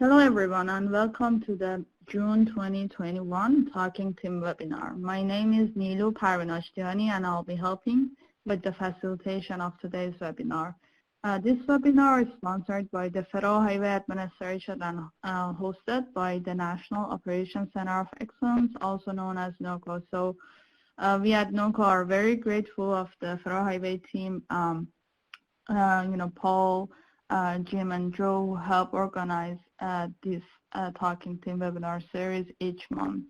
Hello everyone and welcome to the June 2021 Talking Team webinar. My name is Nilu Parvinashtiani and I'll be helping with the facilitation of today's webinar. This webinar is sponsored by the Federal Highway Administration and hosted by the National Operations Center of Excellence, also known as NOCO. So we at NOCO are very grateful of the Federal Highway team, Paul, Jim and Joe who help organize this Talking Team webinar series each month.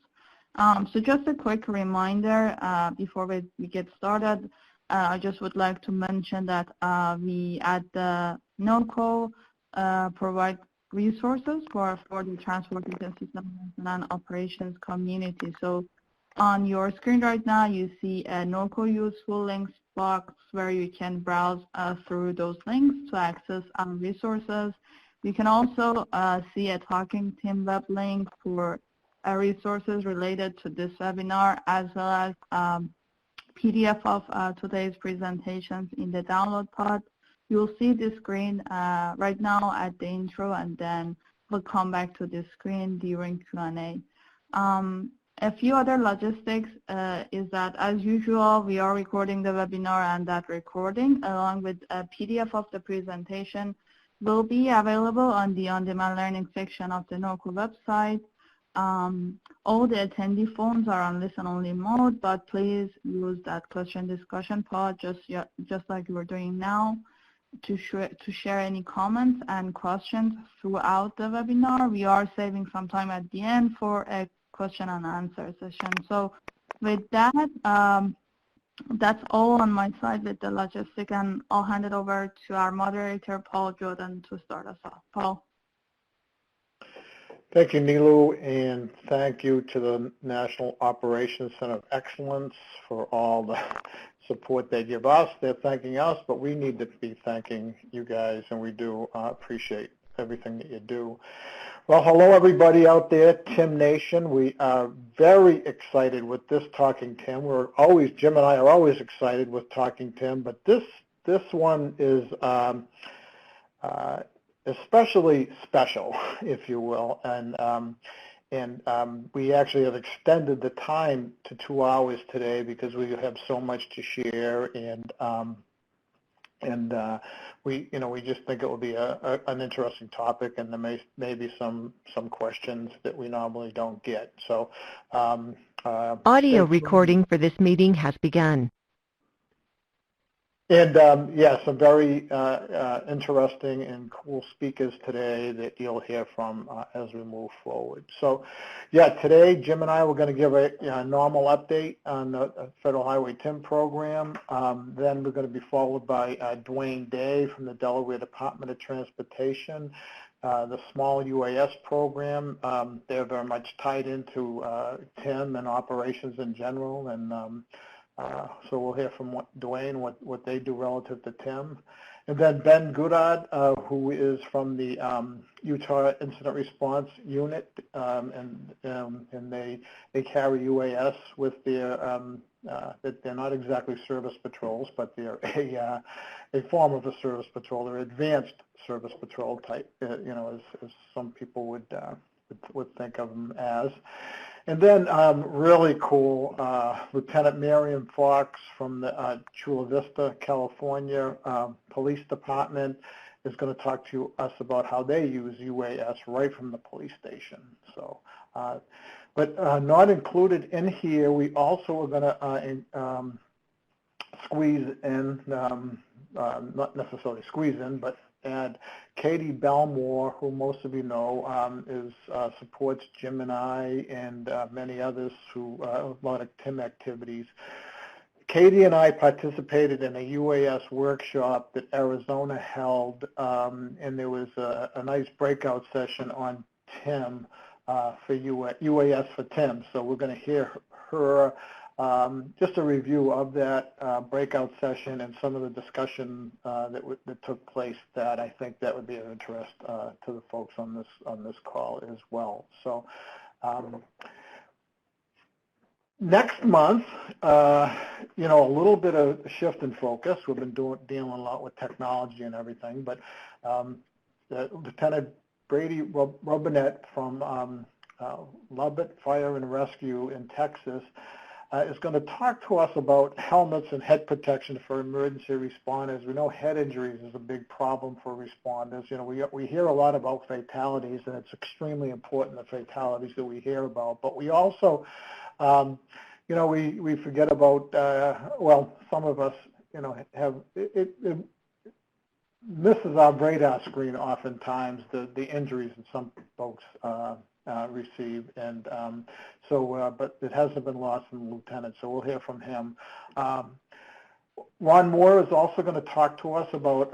So just a quick reminder before we get started, I just would like to mention that we at the NOCO provide resources for the transportation system and operations community. So on your screen right now, you see a NOCO useful links box where you can browse through those links to access resources. You can also see a Talking Team web link for resources related to this webinar, as well as PDF of today's presentations in the download pod. You'll see this screen right now at the intro, and then we'll come back to this screen during Q&A. A few other logistics is that, as usual, we are recording the webinar, and that recording, along with a PDF of the presentation, will be available on the on-demand learning section of the NOCO website. All the attendee phones are on listen-only mode, but please use that question discussion pod just like we're doing now to share any comments and questions throughout the webinar. We are saving some time at the end for a question and answer session. So with that, that's all on my side with the logistic, and I'll hand it over to our moderator, Paul Jordan, to start us off. Paul. Thank you, Nilu, and thank you to the National Operations Center of Excellence for all the support they give us. They're thanking us, but we need to be thanking you guys, and we do appreciate everything that you do. Well, hello everybody out there, Tim Nation. We are very excited with this Talking Tim. Jim and I are always excited with Talking Tim, but this one is especially special, if you will, and we actually have extended the time to 2 hours today because we have so much to share, and we just think it will be an interesting topic, and there may be some questions that we normally don't get. So audio recording for this meeting has begun. And yeah, some very interesting and cool speakers today that you'll hear from as we move forward. So yeah, today Jim and I were going to give a normal update on the Federal Highway TIM program. Then we're going to be followed by Dwayne Day from the Delaware Department of Transportation. The small UAS program, they're very much tied into TIM and operations in general, and so we'll hear from Dwayne what they do relative to TIM. And then Ben Goodard, who is from the Utah Incident Response Unit, and they carry UAS with their, they're not exactly service patrols, but they're a form of a service patrol. They're advanced service patrol type, as some people would think of them as. And then really cool, Lieutenant Miriam Fox from the Chula Vista, California Police Department is going to talk to us about how they use UAS right from the police station. So, but not included in here, we also are going to squeeze in, not necessarily squeeze in, but add Katie Belmore, who most of you know supports Jim and I and many others who a lot of TIM activities. Katie and I participated in a UAS workshop that Arizona held, and there was a nice breakout session on TIM for UAS for TIM. So we're going to hear her just a review of that breakout session and some of the discussion that took place. That I think that would be of interest to the folks on this call as well. So next month, a little bit of a shift in focus. We've been dealing a lot with technology and everything, but Lieutenant Brady Robinette from Lubbock Fire and Rescue in Texas is going to talk to us about helmets and head protection for emergency responders. We know head injuries is a big problem for responders. You know, we hear a lot about fatalities, and it's extremely important, the fatalities that we hear about. But we also, you know, we forget about, well, some of us, you know, have, it misses our radar screen oftentimes, the injuries that some folks receive, and but it hasn't been lost from the lieutenant, so we'll hear from him. Ron Moore is also going to talk to us about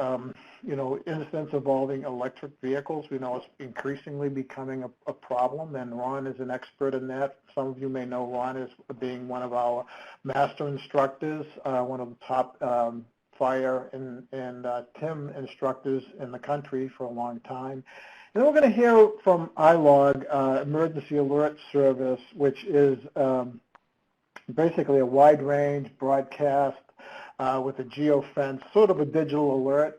you know, incidents involving electric vehicles. We know it's increasingly becoming a problem, and Ron is an expert in that. Some of you may know Ron as being one of our master instructors, one of the top fire and TIM instructors in the country for a long time. And we're going to hear from Ilog, Emergency Alert Service, which is basically a wide-range broadcast with a geofence, sort of a digital alert,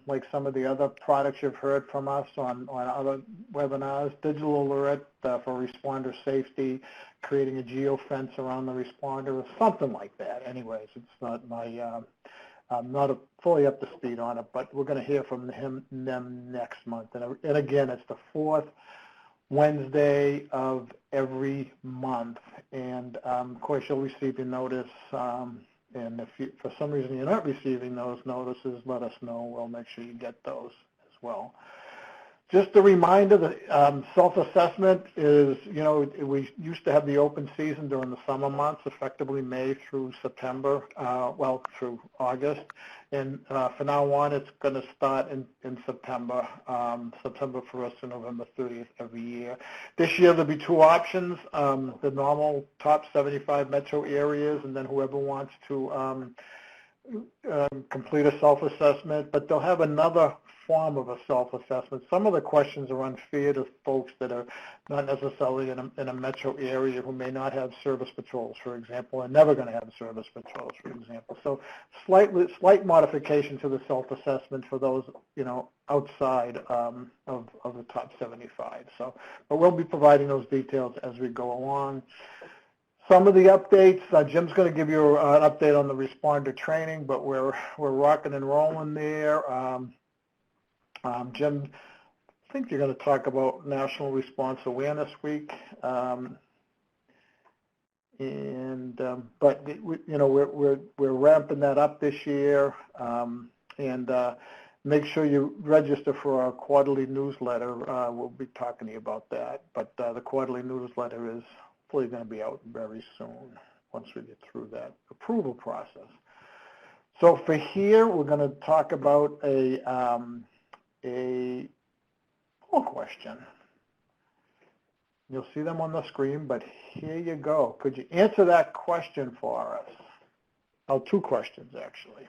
like some of the other products you've heard from us on other webinars. Digital alert for responder safety, creating a geofence around the responder, or something like that. Anyways, it's not my... I'm not fully up to speed on it, but we're going to hear from them next month. And again, it's the fourth Wednesday of every month. And of course, you'll receive your notice. And if you, for some reason you're not receiving those notices, let us know. We'll make sure you get those as well. Just a reminder that self-assessment is, you know, we used to have the open season during the summer months, effectively May through September, well, through August. And from now on, it's going to start in September, September 1st to November 30th every year. This year, there'll be two options, the normal top 75 metro areas, and then whoever wants to complete a self-assessment, but they'll have another form of a self-assessment. Some of the questions are unfair to folks that are not necessarily in a metro area who may not have service patrols, for example, and never going to have service patrols, for example. So slight modification to the self-assessment for those, you know, outside of the top 75. So, but we'll be providing those details as we go along. Some of the updates, Jim's going to give you an update on the responder training, but we're rocking and rolling there. Jim, I think you're going to talk about National Response Awareness Week, but you know, we're ramping that up this year, and make sure you register for our quarterly newsletter. We'll be talking to you about that, but the quarterly newsletter is hopefully going to be out very soon once we get through that approval process. So for here, we're going to talk about a poll question. You'll see them on the screen, but here you go. Could you answer that question for us? Oh, two questions, actually.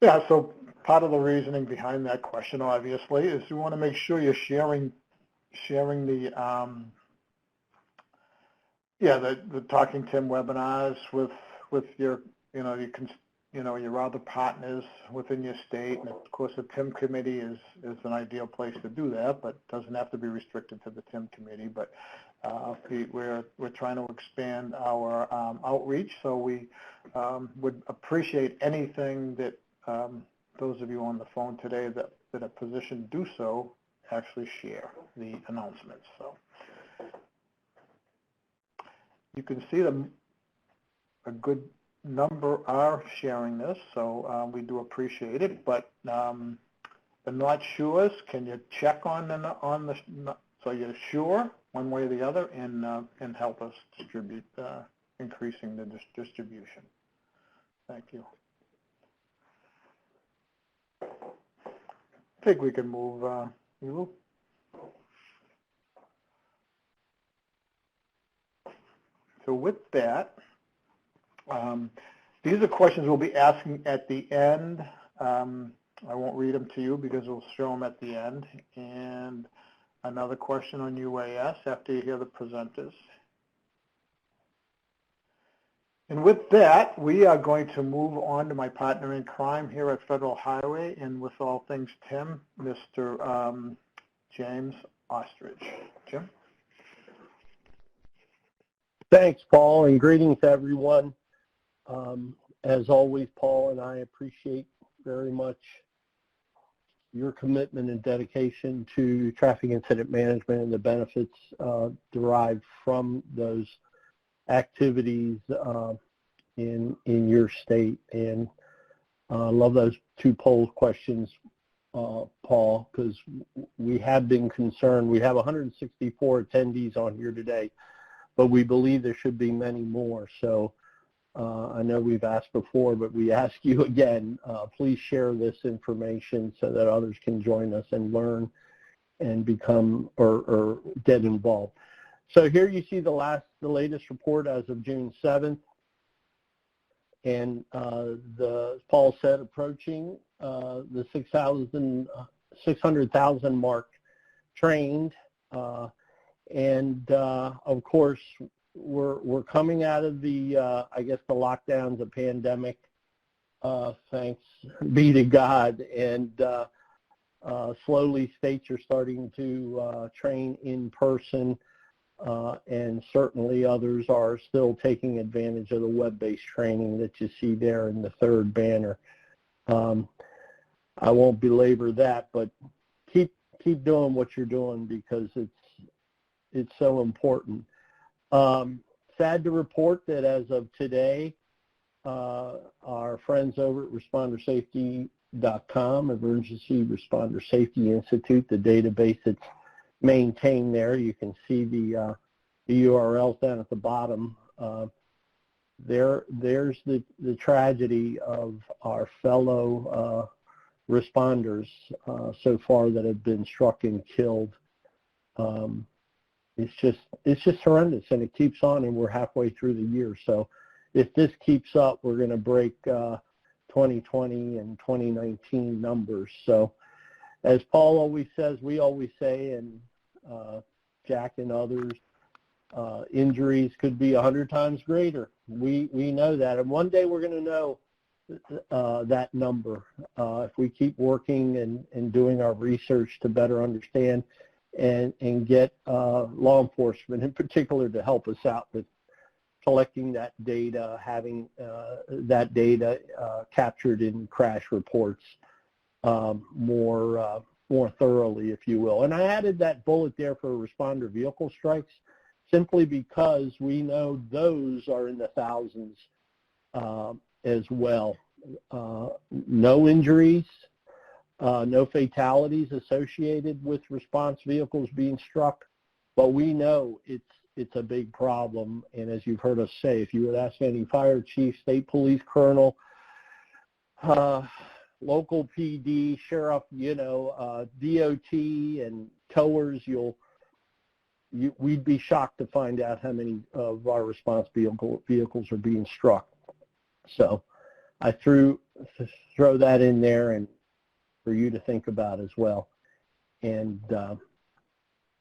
Yeah, so part of the reasoning behind that question, obviously, is you want to make sure you're sharing the the Talking Tim webinars with your your other partners within your state, and of course the TIM committee is an ideal place to do that, but doesn't have to be restricted to the TIM committee. But we're trying to expand our outreach, so we would appreciate anything that those of you on the phone today that are positioned to do so actually share the announcements. So you can see them, a good number are sharing this, so we do appreciate it. But the not sures, can you check on the so you're sure one way or the other, and help us distribute, increasing the distribution. Thank you. I think we can move, Ilog. So with that, these are questions we'll be asking at the end I won't read them to you because we'll show them at the end. And another question on UAS after you hear the presenters. And with that, we are going to move on to my partner in crime here at Federal Highway, and with all things Tim, Mr. James Ostrich. Jim? Thanks, Paul, and greetings to everyone. As always, Paul and I appreciate very much your commitment and dedication to traffic incident management and the benefits derived from those activities in your state. And love those two poll questions, Paul, because we have been concerned. We have 164 attendees on here today, but we believe there should be many more. So I know we've asked before, but we ask you again, please share this information so that others can join us and learn and become or get involved. So here you see the latest report as of June 7th. And as Paul said, approaching the 600,000 mark trained. And of course, we're coming out of the, I guess, the lockdowns, the pandemic, thanks be to God. And slowly states are starting to train in person. And certainly others are still taking advantage of the web-based training that you see there in the third banner. I won't belabor that, but keep doing what you're doing because it's so important. Sad to report that as of today, our friends over at ResponderSafety.com, Emergency Responder Safety Institute, the database that's maintained there. You can see the URLs down at the bottom. There's the tragedy of our fellow responders so far that have been struck and killed. It's just horrendous, and it keeps on, and we're halfway through the year. So if this keeps up, we're going to break 2020 and 2019 numbers. So as Paul always says, we always say, and Jack and others, injuries could be 100 times greater. We know that, and one day we're going to know that number if we keep working and doing our research to better understand and get law enforcement in particular to help us out with collecting that data, having that data captured in crash reports more thoroughly, if you will. And I added that bullet there for responder vehicle strikes simply because we know those are in the thousands as well. No injuries, no fatalities associated with response vehicles being struck, but we know it's a big problem. And as you've heard us say, if you would ask any fire chief, state police colonel, local PD, sheriff, DOT and towers, we'd be shocked to find out how many of our response vehicles are being struck. So I throw that in there and for you to think about as well. And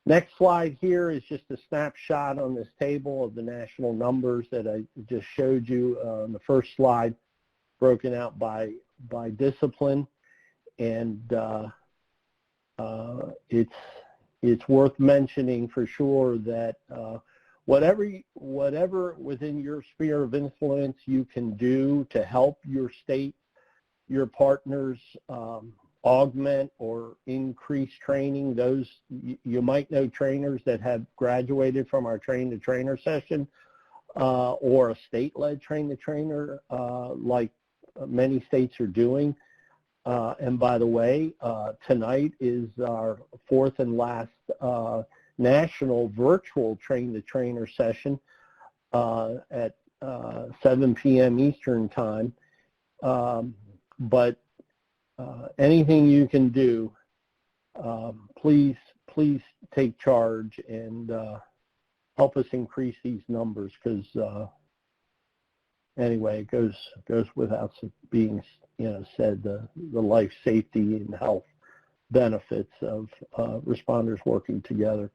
next slide here is just a snapshot on this table of the national numbers that I just showed you on the first slide, broken out by discipline. And it's worth mentioning for sure that whatever within your sphere of influence you can do to help your state, your partners, augment or increase training. Those you might know trainers that have graduated from our train to trainer session or a state-led train to trainer like many states are doing. And by the way, tonight is our fourth and last national virtual train to trainer session at 7 p.m. Eastern time. But anything you can do, please take charge and help us increase these numbers, because anyway, it goes without being said, the life safety and health benefits of responders working together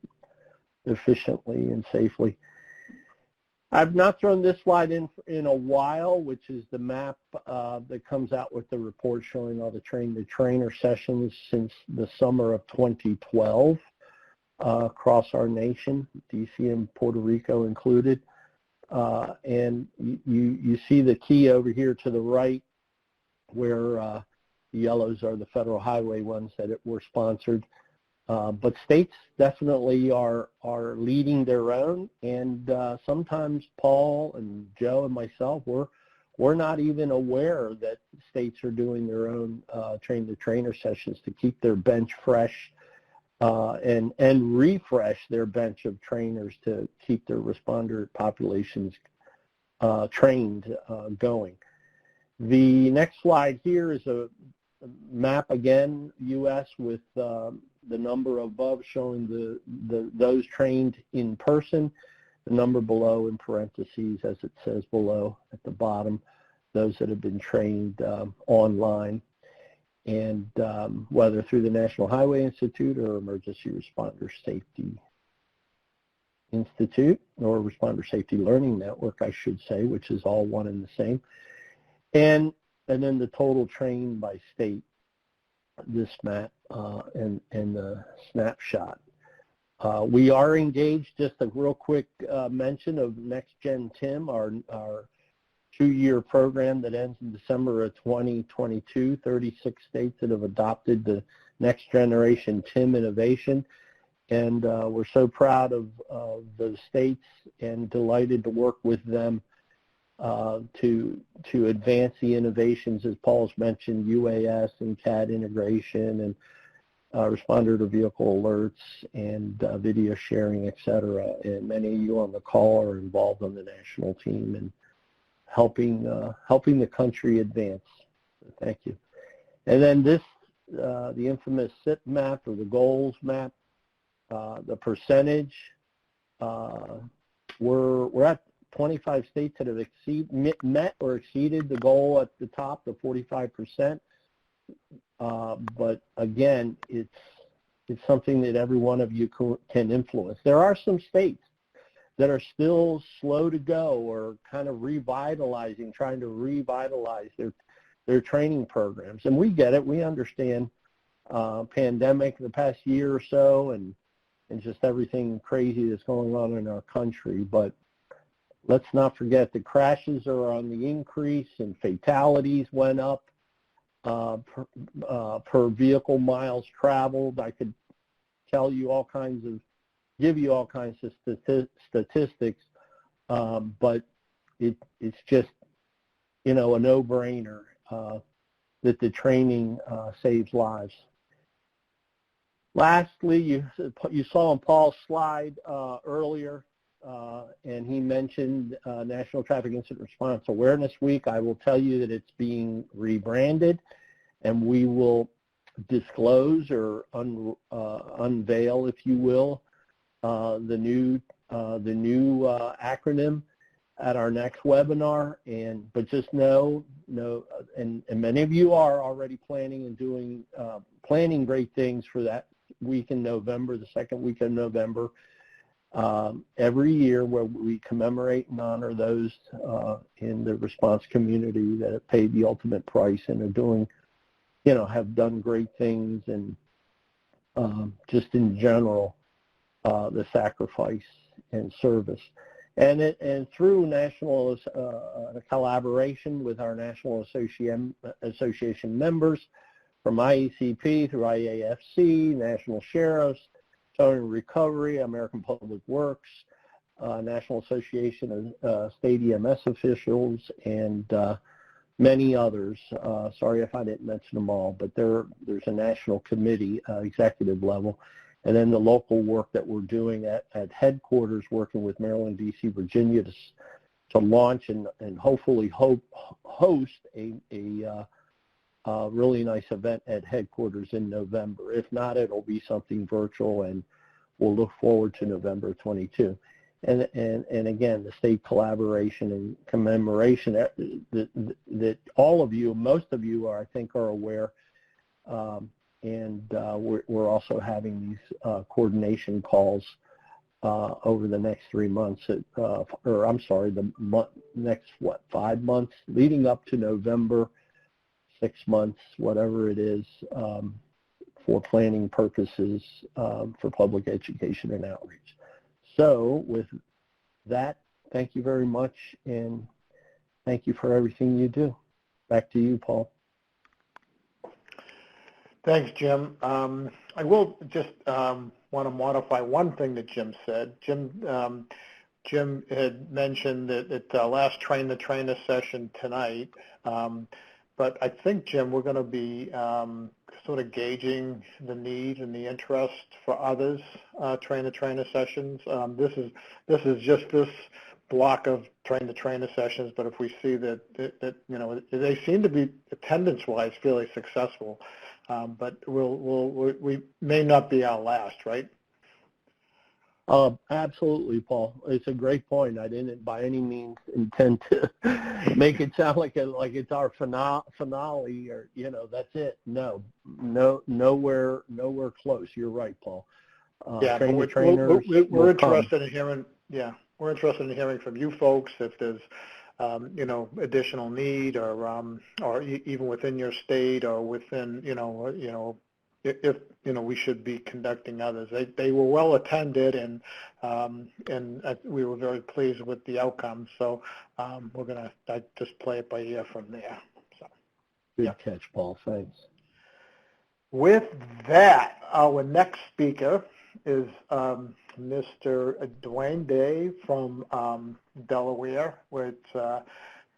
efficiently and safely. I've not thrown this slide in a while, which is the map that comes out with the report showing all the train-the-trainer sessions since the summer of 2012 across our nation, DC and Puerto Rico included. And you see the key over here to the right where the yellows are the federal highway ones that were sponsored. But states definitely are leading their own, and sometimes Paul and Joe and myself, we're not even aware that states are doing their own train-the-trainer sessions to keep their bench fresh and refresh their bench of trainers to keep their responder populations trained going. The next slide here is a map again, U.S. with the number above showing those trained in person, the number below in parentheses, as it says below at the bottom, those that have been trained online, and whether through the National Highway Institute or Emergency Responder Safety Institute or Responder Safety Learning Network, I should say, which is all one and the same, and then the total trained by state, this map and the snapshot. We are engaged, just a real quick mention of Next Gen TIM, our 2-year program that ends in December of 2022, 36 states that have adopted the next generation TIM innovation. And we're so proud of those states and delighted to work with them to advance the innovations, as Paul's mentioned, UAS and CAD integration and responder to vehicle alerts and video sharing, et cetera. And many of you on the call are involved on the national team and helping the country advance. So thank you. And then this, the infamous SIP map or the goals map, the percentage, we're at 25 states that have met or exceeded the goal at the top, the 45%. But again, it's something that every one of you can influence. There are some states that are still slow to go or kind of trying to revitalize their training programs. And we get it. We understand pandemic the past year or so and just everything crazy that's going on in our country. But let's not forget the crashes are on the increase and fatalities went up per vehicle miles traveled. I could give you all kinds of statistics, but it's just, a no-brainer that the training saves lives. Lastly, you saw on Paul's slide earlier, and he mentioned National Traffic Incident Response Awareness Week. I will tell you that it's being rebranded, and we will disclose or unveil, if you will, the new acronym at our next webinar. But just know, and many of you are already planning and doing planning great things for that week in November, the second week of November. Every year where we commemorate and honor those in the response community that have paid the ultimate price and are doing, have done great things, and just in general, the sacrifice and service. And through national collaboration with our National Association members from IECP through IAFC, National Sheriffs, Towing and Recovery, American Public Works, National Association of State EMS Officials, and many others. Sorry if I didn't mention them all, but there's a national committee, executive level, and then the local work that we're doing at headquarters, working with Maryland, D.C., Virginia to launch and hopefully host a really nice event at headquarters in November. If not, it'll be something virtual, and we'll look forward to November 22. and again, the state collaboration and commemoration that all of you, most of you are, I think, are aware. We're also having these coordination calls over the next 3 months, or I'm sorry, next 5 months leading up to November, 6 months, whatever it is, for planning purposes for public education and outreach. So with that, thank you very much, and thank you for everything you do. Back to you, Paul. Thanks, Jim. I will just want to modify one thing that Jim said. Jim had mentioned that at the last Train the Trainer session tonight, but I think, Jim, we're going to be sort of gauging the need and the interest for others Train the Trainer sessions. This is just this block of Train the Trainer sessions, but if we see that you know, they seem to be attendance-wise fairly successful. But we may not be our last, right? Absolutely, Paul. It's a great point. I didn't by any means intend to make it sound like it's our finale, or, you know, that's it. No, nowhere close. You're right, Paul. Yeah, but we're interested in hearing. Yeah, we're interested in hearing from you folks if there's you know, additional need, or even within your state, or within, you know, if you know, we should be conducting others. They were well attended, and we were very pleased with the outcome. So we're gonna just play it by ear from there. So good catch, Paul. Thanks. With that, our next speaker is Mr. Dwayne Day from Delaware, which, for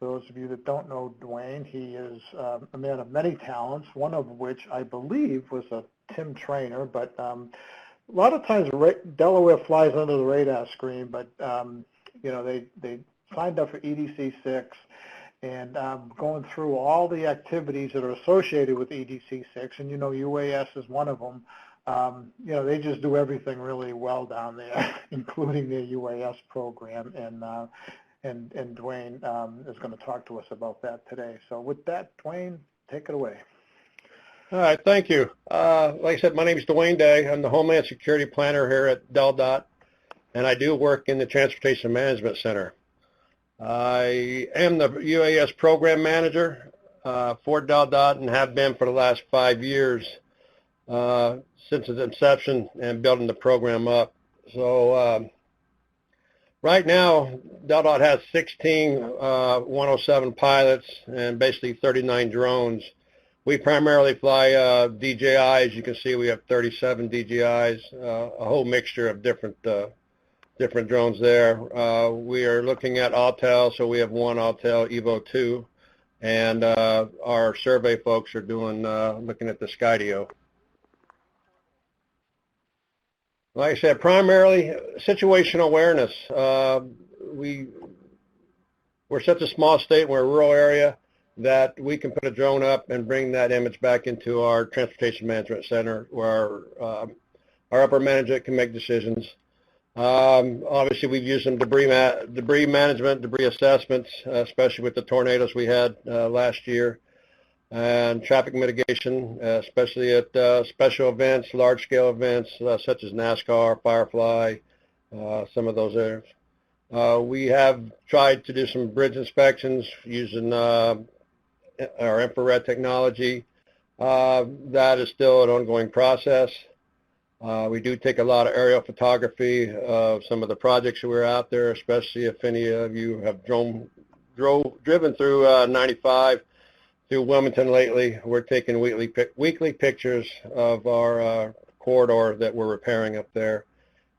those of you that don't know Dwayne, he is a man of many talents, one of which I believe was a TIM trainer, but a lot of times Delaware flies under the radar screen, but you know, they signed up for EDC 6, and going through all the activities that are associated with EDC 6, and you know, UAS is one of them. You know, they just do everything really well down there, including their UAS program, and Dwayne is going to talk to us about that today. So with that, Dwayne, take it away. All right, thank you. Like I said, my name is Dwayne Day. I'm the Homeland Security Planner here at DelDOT, and I do work in the Transportation Management Center. I am the UAS Program Manager for DelDOT and have been for the last 5 years. Since its inception and building the program up. So right now, DelDOT has 16 107 pilots and basically 39 drones. We primarily fly DJIs. You can see we have 37 DJIs, a whole mixture of different drones there. We are looking at Autel, so we have one Autel Evo 2, and our survey folks are doing looking at the Skydio. Like I said, primarily situational awareness. We're such a small state, we're a rural area, that we can put a drone up and bring that image back into our Transportation Management Center, where our upper management can make decisions. Obviously, we've used some debris management, debris assessments, especially with the tornadoes we had last year, and traffic mitigation, especially at special events, large-scale events such as NASCAR, Firefly, some of those areas. We have tried to do some bridge inspections using our infrared technology. That is still an ongoing process. We do take a lot of aerial photography of some of the projects that we're out there, especially if any of you have driven through 95 through Wilmington lately. We're taking weekly pictures of our corridor that we're repairing up there.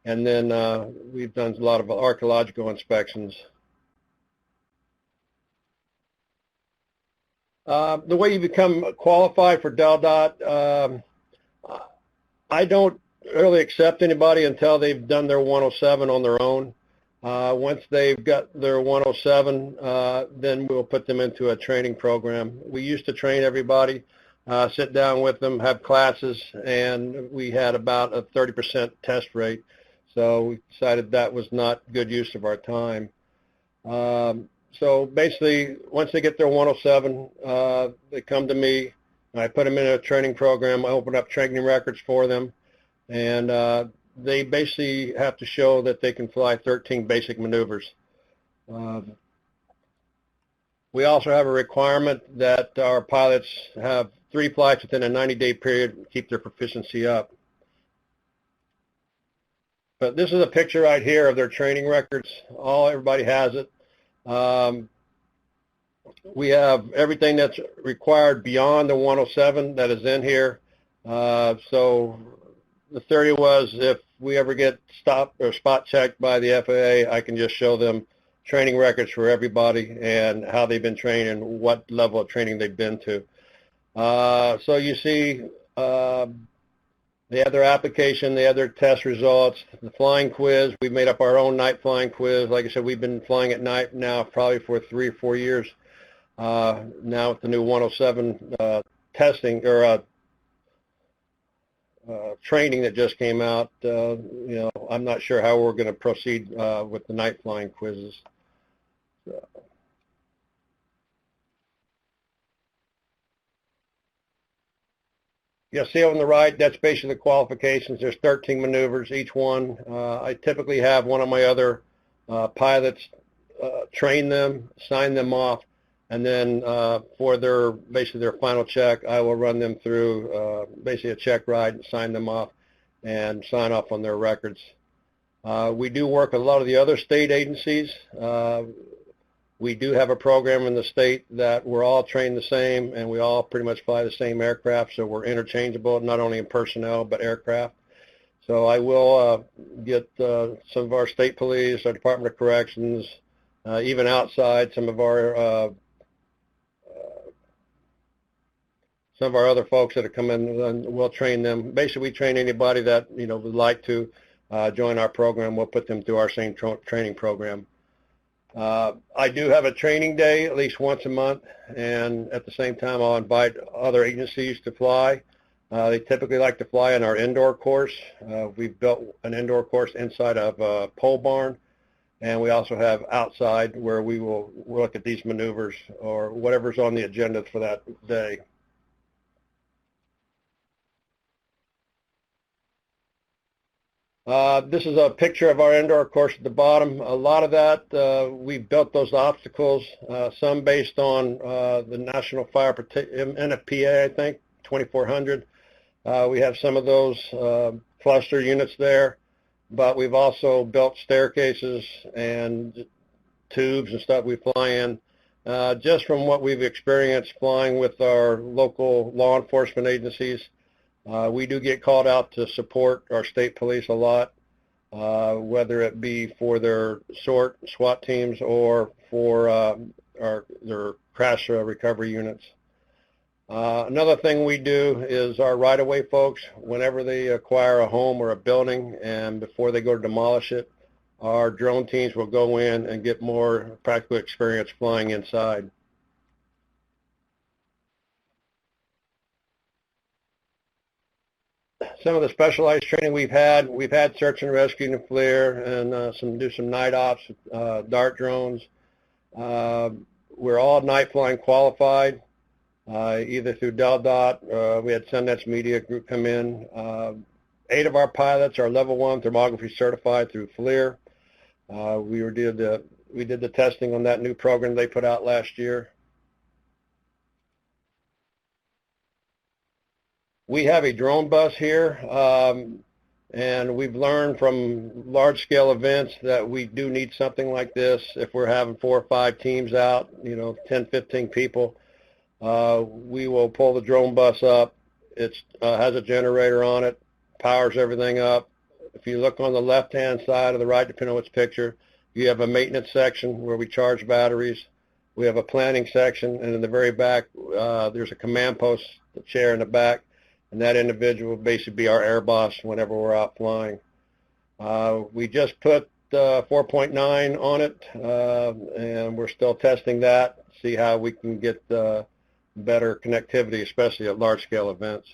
And then we've done a lot of archaeological inspections. The way you become qualified for DelDOT, I don't really accept anybody until they've done their 107 on their own. Once they've got their 107, then we'll put them into a training program. We used to train everybody, sit down with them, have classes, and we had about a 30% test rate. So we decided that was not good use of our time. So basically, once they get their 107, they come to me, and I put them in a training program. I open up training records for them, and they basically have to show that they can fly 13 basic maneuvers. We also have a requirement that our pilots have 3 flights within a 90-day period to keep their proficiency up. But this is a picture right here of their training records. Everybody has it. We have everything that's required beyond the 107 that is in here. So the theory was, if we ever get stopped or spot checked by the FAA, I can just show them training records for everybody and how they've been trained and what level of training they've been to. So you see, they have their application, they have their test results, the flying quiz. We made up our own night flying quiz. Like I said, we've been flying at night now probably for 3 or 4 years. Now with the new 107 testing or training that just came out, I'm not sure how we're going to proceed with the night flying quizzes. You'll see on the right, that's basically the qualifications. There's 13 maneuvers, each one. I typically have one of my other pilots train them, sign them off, and then for their final check, I will run them through basically a check ride and sign them off and sign off on their records. We do work with a lot of the other state agencies. We do have a program in the state that we're all trained the same, and we all pretty much fly the same aircraft, so we're interchangeable, not only in personnel but aircraft. So I will get some of our state police, our Department of Corrections, even outside, some of our other folks that have come in, and we'll train them. Basically, we train anybody that would like to join our program. We'll put them through our same training program. I do have a training day at least once a month, and at the same time I'll invite other agencies to fly. They typically like to fly in our indoor course. We've built an indoor course inside of a pole barn, and we also have outside where we will look at these maneuvers or whatever's on the agenda for that day. This is a picture of our indoor course at the bottom. A lot of that, we built those obstacles, some based on the National Fire NFPA, I think, 2400. We have some of those cluster units there, but we've also built staircases and tubes and stuff we fly in. Just from what we've experienced flying with our local law enforcement agencies, we do get called out to support our state police a lot, whether it be for their SWAT teams or for their crash recovery units. Another thing we do is our right-of-way folks, whenever they acquire a home or a building and before they go to demolish it, our drone teams will go in and get more practical experience flying inside. Some of the specialized training we've had search and rescue and FLIR, and do some night ops, dart drones. We're all night flying qualified, either through DelDOT. We had Sundance Media Group come in. 8 of our pilots are level 1 thermography certified through FLIR. We did the testing on that new program they put out last year. We have a drone bus here, and we've learned from large-scale events that we do need something like this. If we're having 4 or 5 teams out, 10, 15 people, we will pull the drone bus up. It has a generator on it, powers everything up. If you look on the left-hand side or the right, depending on which picture, you have a maintenance section where we charge batteries. We have a planning section, and in the very back, there's a command post, the chair in the back. And that individual will basically be our air boss whenever we're out flying. We just put 4.9 on it, and we're still testing that, see how we can get better connectivity, especially at large-scale events.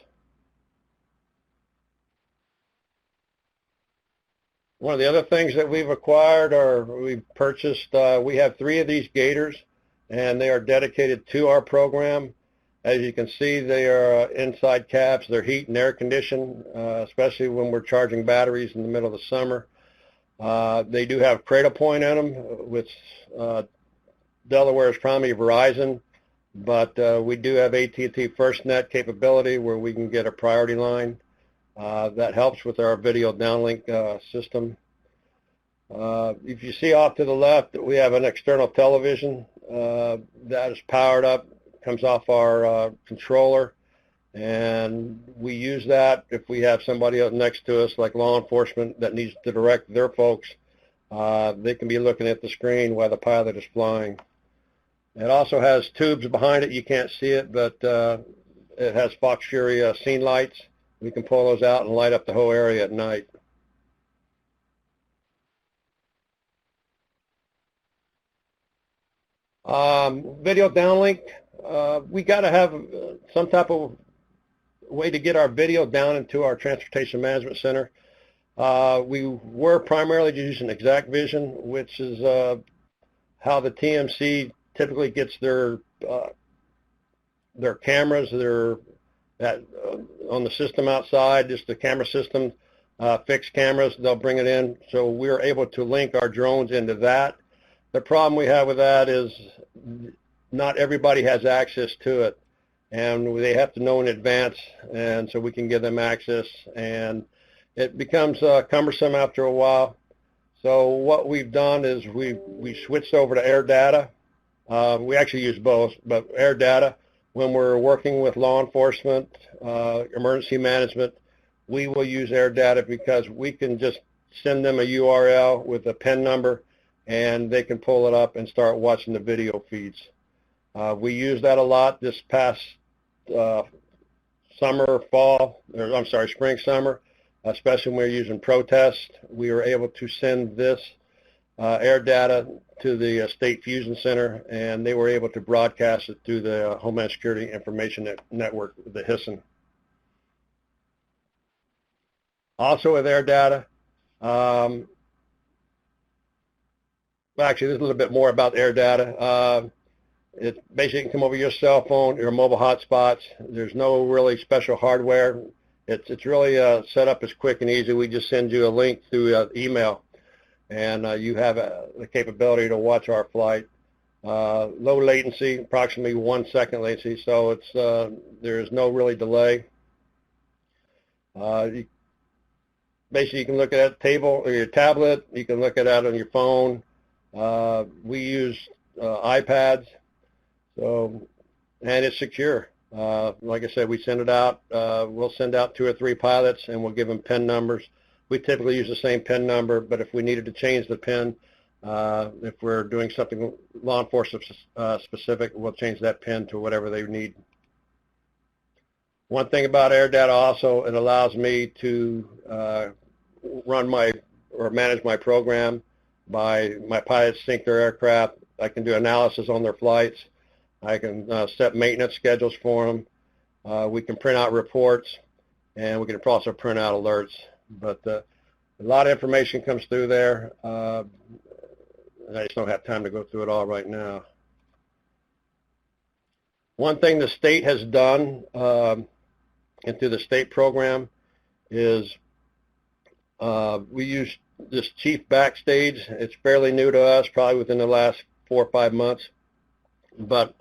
One of the other things that we've acquired or we've purchased, we have 3 of these gators, and they are dedicated to our program. As you can see, they are inside cabs. They're heat and air conditioned, especially when we're charging batteries in the middle of the summer. They do have cradle point in them, which Delaware is primarily Verizon, but we do have AT&T FirstNet capability where we can get a priority line. That helps with our video downlink system. If you see off to the left, we have an external television that is powered up, comes off our controller, and we use that if we have somebody else next to us, like law enforcement, that needs to direct their folks. They can be looking at the screen while the pilot is flying. It also has tubes behind it. You can't see it, but it has Fox Fury scene lights. We can pull those out and light up the whole area at night. Video downlink. We got to have some type of way to get our video down into our transportation management center. We were primarily using Exact Vision, which is how the TMC typically gets their cameras. On the system outside, just the camera system, fixed cameras, they'll bring it in. So we're able to link our drones into that. The problem we have with that is not everybody has access to it, and they have to know in advance, and so we can give them access, and it becomes cumbersome after a while. So what we've done is we switched over to air data. We actually use both, but air data, when we're working with law enforcement, emergency management, we will use air data because we can just send them a URL with a PIN number, and they can pull it up and start watching the video feeds. We use that a lot this past spring, summer, especially when we're using protest. We were able to send this air data to the State Fusion Center, and they were able to broadcast it through the Homeland Security Information Network, the HISN. Also with air data, actually, there's a little bit more about air data. It basically can come over your cell phone, your mobile hotspots. There's no really special hardware. It's really set up as quick and easy. We just send you a link through email, and you have the capability to watch our flight. Low latency, approximately 1 second latency, so it's there is no really delay. Basically, you can look at a table or your tablet. You can look at it on your phone. We use iPads, and it's secure. Like I said, we send it out. We'll send out 2 or 3 pilots, and we'll give them PIN numbers. We typically use the same PIN number, but if we needed to change the PIN, if we're doing something law enforcement specific, we'll change that PIN to whatever they need. One thing about air data also, it allows me to manage my program. My pilots sync their aircraft. I can do analysis on their flights. I can set maintenance schedules for them. We can print out reports, and we can also print out alerts. But a lot of information comes through there. I just don't have time to go through it all right now. One thing the state has done and through the state program is we use this Chief Backstage. It's fairly new to us, probably within the last 4 or 5 months. But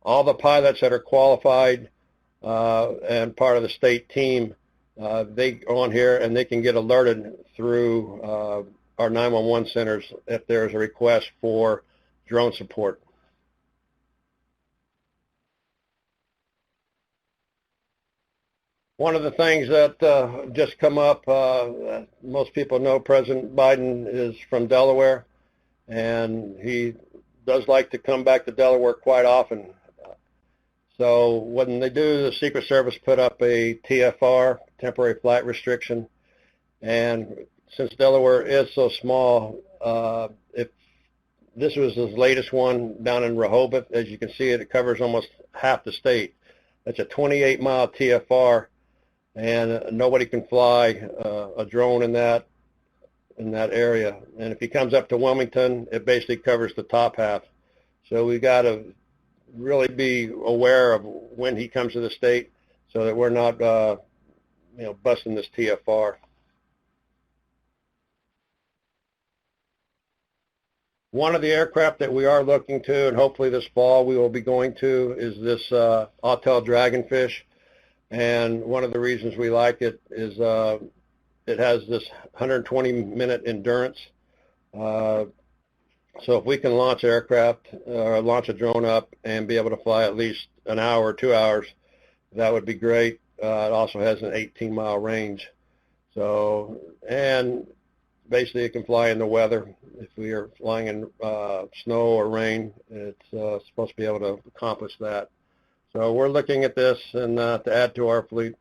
all the pilots that are qualified and part of the state team, they go on here and they can get alerted through our 911 centers if there's a request for drone support. One of the things that just come up, most people know President Biden is from Delaware, and he does like to come back to Delaware quite often. So when they do, the Secret Service put up a TFR, temporary flight restriction, and since Delaware is so small, if this was his latest one down in Rehoboth, as you can see it covers almost half the state. That's a 28-mile TFR, and nobody can fly a drone in that in that area. And if he comes up to Wilmington, it basically covers the top half. So we got to really be aware of when he comes to the state so that we're not, busting this TFR. One of the aircraft that we are looking to, and hopefully this fall we will be going to, is this Autel Dragonfish. And one of the reasons we like it is it has this 120-minute endurance. So if we can launch aircraft or launch a drone up and be able to fly at least an hour or 2 hours, that would be great. It also has an 18-mile range. So, and basically it can fly in the weather. If we are flying in snow or rain, it's supposed to be able to accomplish that. So we're looking at this and to add to our fleet.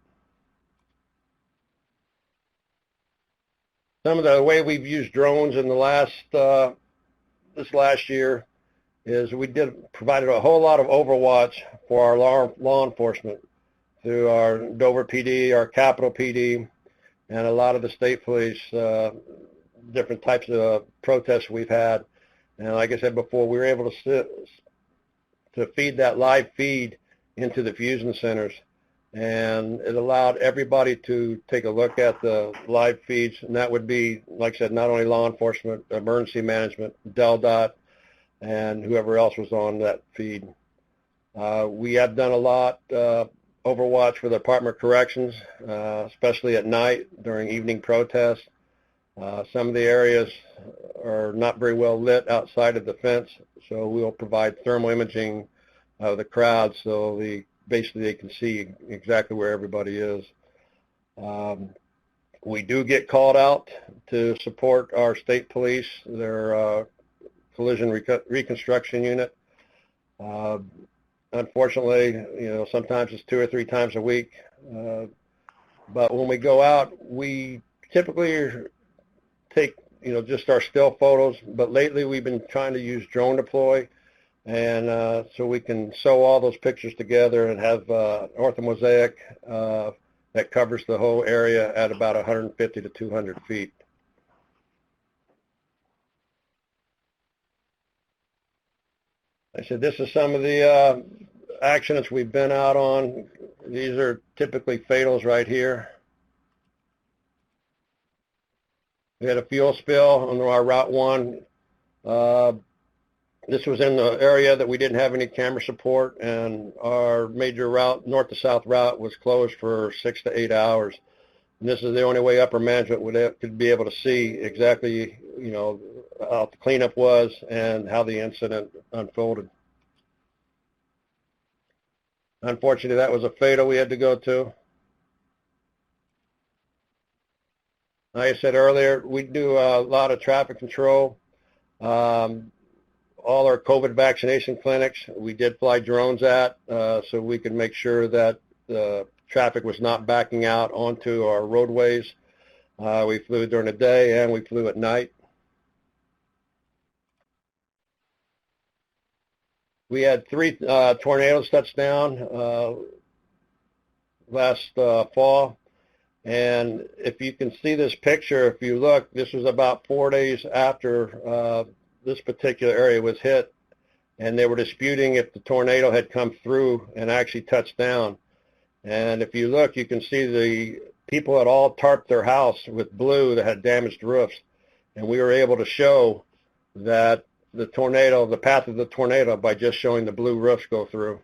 Some of the way we've used drones in the this last year is we provided a whole lot of overwatch for our law enforcement through our Dover PD, our Capitol PD, and a lot of the state police, different types of protests we've had. And like I said before, we were able to feed that live feed into the fusion centers, and it allowed everybody to take a look at the live feeds, and that would be, like I said, not only law enforcement, emergency management, DelDOT, and whoever else was on that feed. We have done a lot overwatch for the Department of Corrections, especially at night during evening protests. Some of the areas are not very well lit outside of the fence, so we'll provide thermal imaging of the crowd so basically they can see exactly where everybody is. We do get called out to support our state police, their collision reconstruction unit. Unfortunately, sometimes it's 2 or 3 times a week. But when we go out, we typically take, just our still photos. But lately we've been trying to use drone deploy, and so we can sew all those pictures together and have orthomosaic that covers the whole area at about 150 to 200 feet. I said this is some of the accidents we've been out on. These are typically fatals right here. We had a fuel spill on our Route 1. This was in the area that we didn't have any camera support, and our major route, north to south route, was closed for 6 to 8 hours. And this is the only way upper management could be able to see exactly, how the cleanup was and how the incident unfolded. Unfortunately, that was a fatal we had to go to. Like I said earlier, we do a lot of traffic control. All our COVID vaccination clinics, we did fly drones at, so we could make sure that the traffic was not backing out onto our roadways. We flew during the day and we flew at night. We had 3 tornadoes touch down last fall. And if you can see this picture, if you look, this was about 4 days after this particular area was hit, and they were disputing if the tornado had come through and actually touched down. And if you look, you can see the people had all tarped their house with blue that had damaged roofs, and we were able to show that the path of the tornado by just showing the blue roofs go through.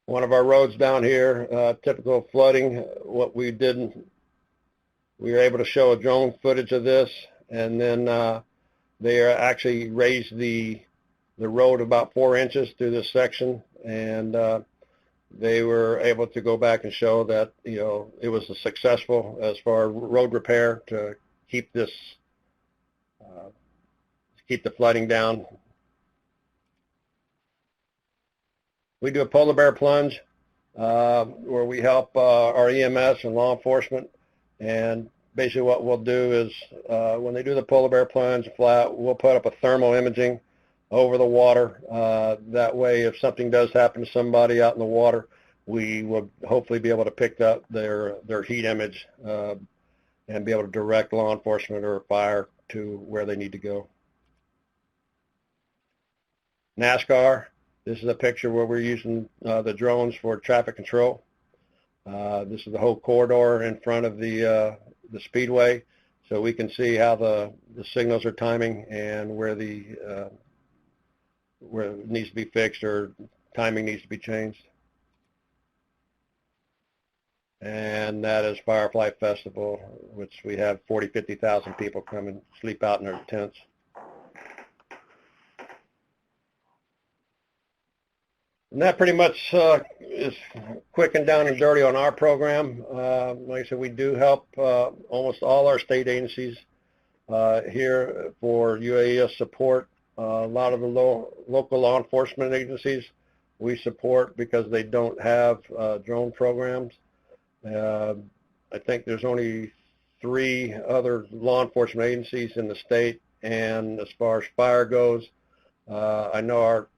One of our roads down here, typical flooding, what we did, we were able to show a drone footage of this, and then they actually raised the road about 4 inches through this section, and they were able to go back and show that, it was a successful as far as road repair to keep this, keep the flooding down. We do a polar bear plunge where we help our EMS and law enforcement, and basically what we'll do is when they do the polar bear plunge flat, we'll put up a thermal imaging over the water. That way, if something does happen to somebody out in the water, we will hopefully be able to pick up their heat image and be able to direct law enforcement or fire to where they need to go. NASCAR, this is a picture where we're using the drones for traffic control. This is the whole corridor in front of the speedway, so we can see how the signals are timing and where it needs to be fixed or timing needs to be changed. And that is Firefly Festival, which we have 50,000 people come and sleep out in their tents. And that pretty much is quick and down and dirty on our program. Like I said, we do help almost all our state agencies here for UAS support. A lot of the local law enforcement agencies we support because they don't have drone programs. I think there's only 3 other law enforcement agencies in the state, and as far as fire goes, I know our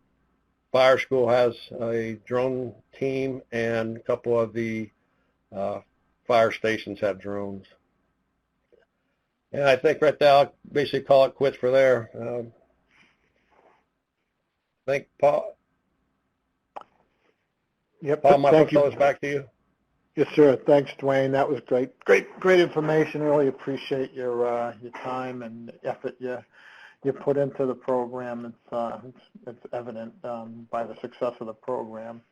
fire school has a drone team, and a couple of the fire stations have drones. And I think right now I'll basically call it quits for there. I think Paul. Yep. Paul, my Thank you. throw is back to you. Yes, sir. Thanks, Dwayne. That was great information. Really appreciate your time and effort you put into the program. It's evident by the success of the program.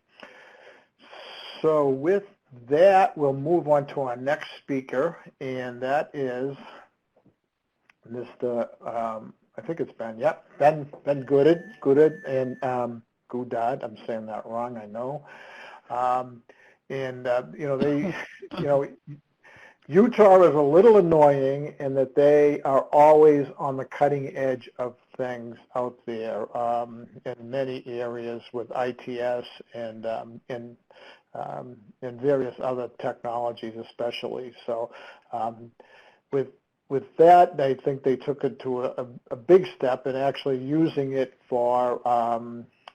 So with that, we'll move on to our next speaker, and that is Mr. I think it's Ben. Yep, Ben Goodard and Goudad. I'm saying that wrong, I know. Utah is a little annoying in that they are always on the cutting edge of things out there in many areas with ITS and various other technologies, especially. So, with that, I think they took it to a big step in actually using it for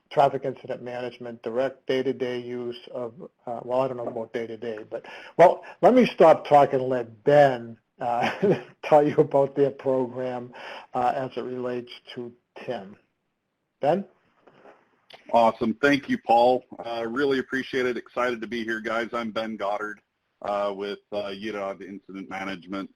traffic incident management, direct day-to-day use of, well, I don't know about day-to-day, but, well, let me stop talking and let Ben tell you about their program as it relates to TIM. Ben? Awesome. Thank you, Paul. Really appreciate it. Excited to be here, guys. I'm Ben Goddard with UDOT Incident Management.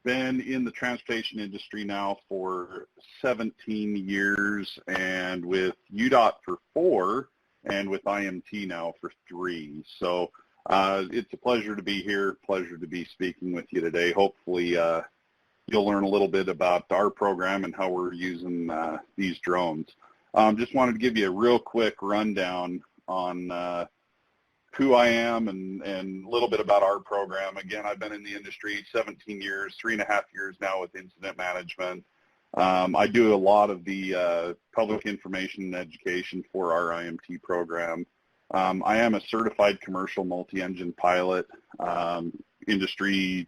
Been in the transportation industry now for 17 years, and with UDOT for 4, and with IMT now for 3. So it's a pleasure to be here, pleasure to be speaking with you today. Hopefully you'll learn a little bit about our program and how we're using these drones. Just wanted to give you a real quick rundown on who I am and a little bit about our program. Again, I've been in the industry 17 years, 3.5 years now with incident management. I do a lot of the public information and education for our IMT program. I am a certified commercial multi-engine pilot. Industry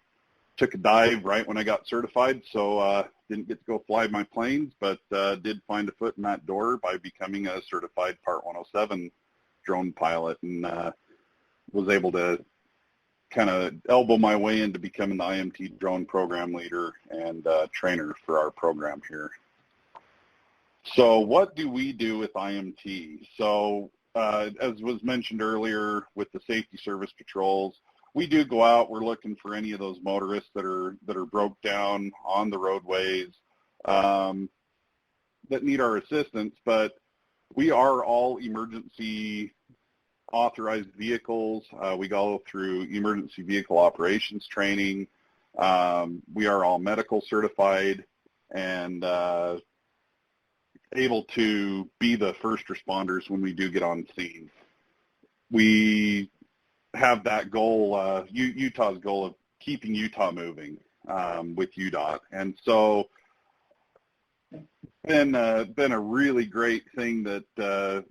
took a dive right when I got certified, so didn't get to go fly my planes, but did find a foot in that door by becoming a certified Part 107 drone pilot, and was able to kind of elbow my way into becoming the IMT drone program leader and trainer for our program here. So what do we do with IMT? So as was mentioned earlier with the safety service patrols, we do go out, we're looking for any of those motorists that are broke down on the roadways that need our assistance, but we are all emergency authorized vehicles. We go through emergency vehicle operations training. We are all medical certified and able to be the first responders when we do get on scene. We have that goal, Utah's goal of keeping Utah moving with UDOT. And so been a really great thing that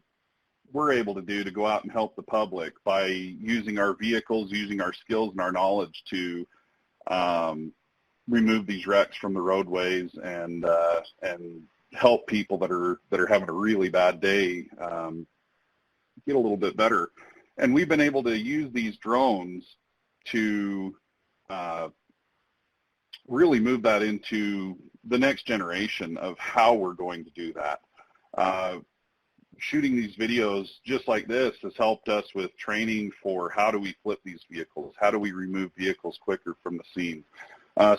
we're able to do to go out and help the public by using our vehicles, using our skills and our knowledge to remove these wrecks from the roadways and help people that are having a really bad day get a little bit better. And we've been able to use these drones to really move that into the next generation of how we're going to do that. Shooting these videos just like this has helped us with training for how do we flip these vehicles, how do we remove vehicles quicker from the scene.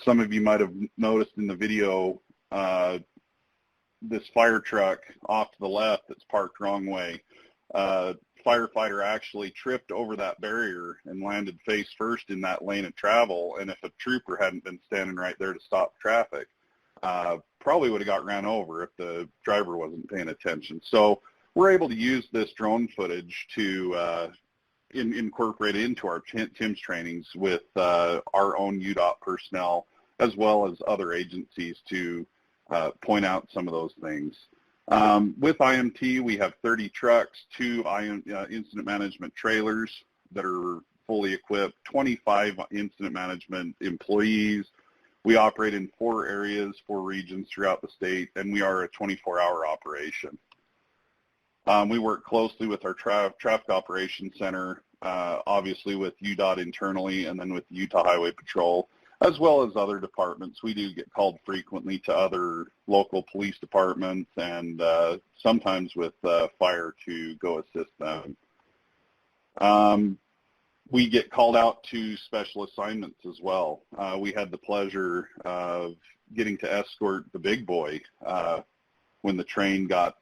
Some of you might have noticed in the video this fire truck off to the left that's parked wrong way. Firefighter actually tripped over that barrier and landed face first in that lane of travel, and if a trooper hadn't been standing right there to stop traffic, probably would have got ran over if the driver wasn't paying attention. So we're able to use this drone footage to incorporate it into our TIMS trainings with our own UDOT personnel as well as other agencies to point out some of those things. With IMT, we have 30 trucks, 2 incident management trailers that are fully equipped, 25 incident management employees. We operate in 4 areas, 4 regions throughout the state, and we are a 24-hour operation. We work closely with our Traffic Operations Center, obviously with UDOT internally, and then with Utah Highway Patrol, as well as other departments. We do get called frequently to other local police departments and sometimes with fire to go assist them. We get called out to special assignments as well. We had the pleasure of getting to escort the big boy when the train got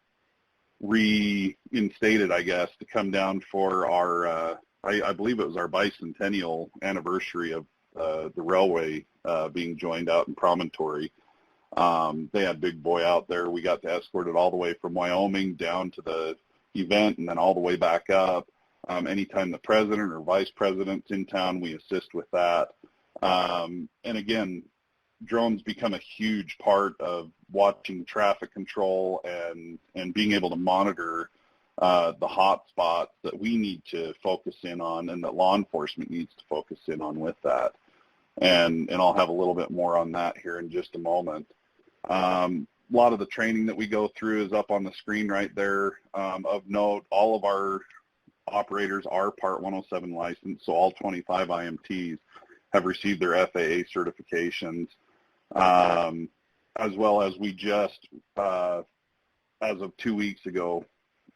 reinstated, I guess, to come down for our, I believe it was our bicentennial anniversary of the railway being joined out in Promontory. They had Big Boy out there. We got to escort it all the way from Wyoming down to the event and then all the way back up. Anytime the president or vice president's in town, we assist with that. And again, drones become a huge part of watching traffic control and being able to monitor the hot spots that we need to focus in on and that law enforcement needs to focus in on with that. And I'll have a little bit more on that here in just a moment. A lot of the training that we go through is up on the screen right there. Of note, all of our operators are Part 107 licensed, so all 25 IMTs have received their FAA certifications, as well as we just, as of 2 weeks ago,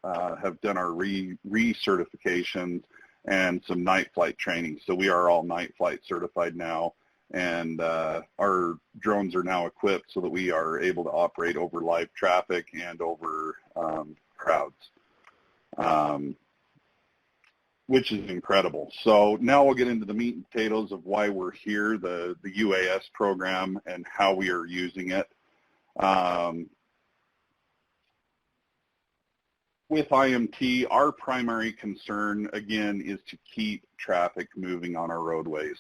have done our recertifications and some night flight training. So we are all night flight certified now, and our drones are now equipped so that we are able to operate over live traffic and over crowds, which is incredible. So now we'll get into the meat and potatoes of why we're here, the UAS program and how we are using it. With IMT, our primary concern, again, is to keep traffic moving on our roadways.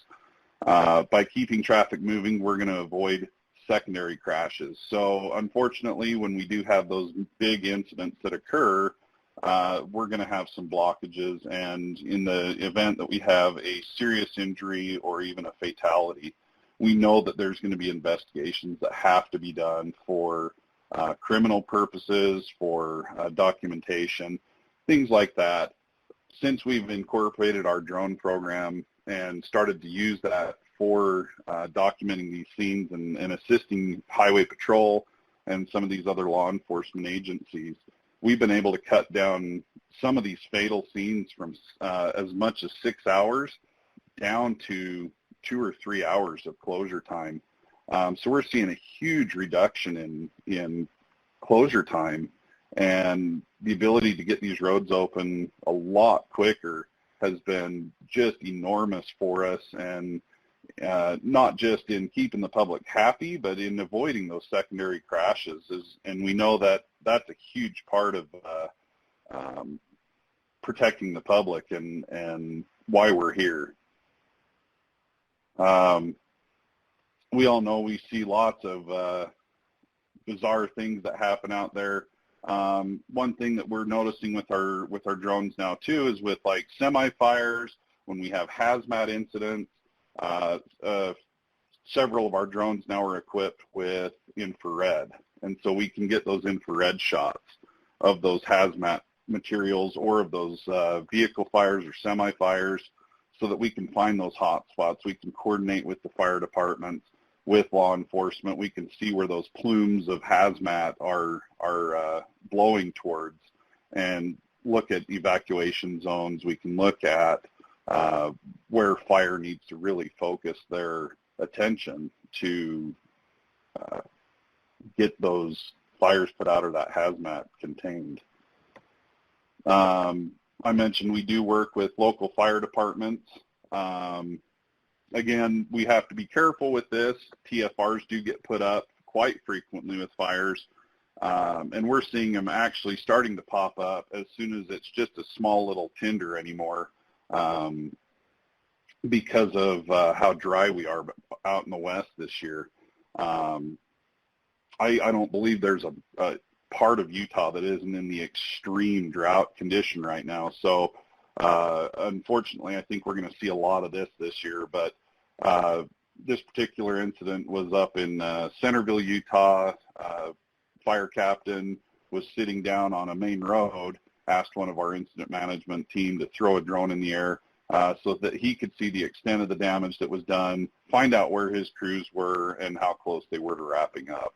By keeping traffic moving, we're going to avoid secondary crashes. So unfortunately, when we do have those big incidents that occur, we're going to have some blockages, and in the event that we have a serious injury or even a fatality, we know that there's going to be investigations that have to be done for criminal purposes, for documentation, things like that. Since we've incorporated our drone program and started to use that for documenting these scenes and assisting Highway Patrol and some of these other law enforcement agencies, we've been able to cut down some of these fatal scenes from as much as 6 hours down to 2 or 3 hours of closure time. So we're seeing a huge reduction in closure time, and the ability to get these roads open a lot quicker has been just enormous for us, and not just in keeping the public happy, but in avoiding those secondary crashes. And we know that that's a huge part of protecting the public and why we're here. We all know we see lots of bizarre things that happen out there. One thing that we're noticing with our drones now too is with like semi-fires, when we have hazmat incidents, several of our drones now are equipped with infrared, and so we can get those infrared shots of those hazmat materials or of those vehicle fires or semi-fires, so that we can find those hot spots. We can coordinate with the fire departments, with law enforcement. We can see where those plumes of hazmat are blowing towards, and look at evacuation zones. We can look at where fire needs to really focus their attention to get those fires put out or that hazmat contained. I mentioned we do work with local fire departments. Again, we have to be careful with this. TFRs do get put up quite frequently with fires, and we're seeing them actually starting to pop up as soon as it's just a small little tinder anymore, because of how dry we are out in the west this year. I don't believe there's a part of Utah that isn't in the extreme drought condition right now. So unfortunately, I think we're going to see a lot of this year. But this particular incident was up in Centerville, Utah. Fire captain was sitting down on a main road, asked one of our incident management team to throw a drone in the air so that he could see the extent of the damage that was done, find out where his crews were and how close they were to wrapping up.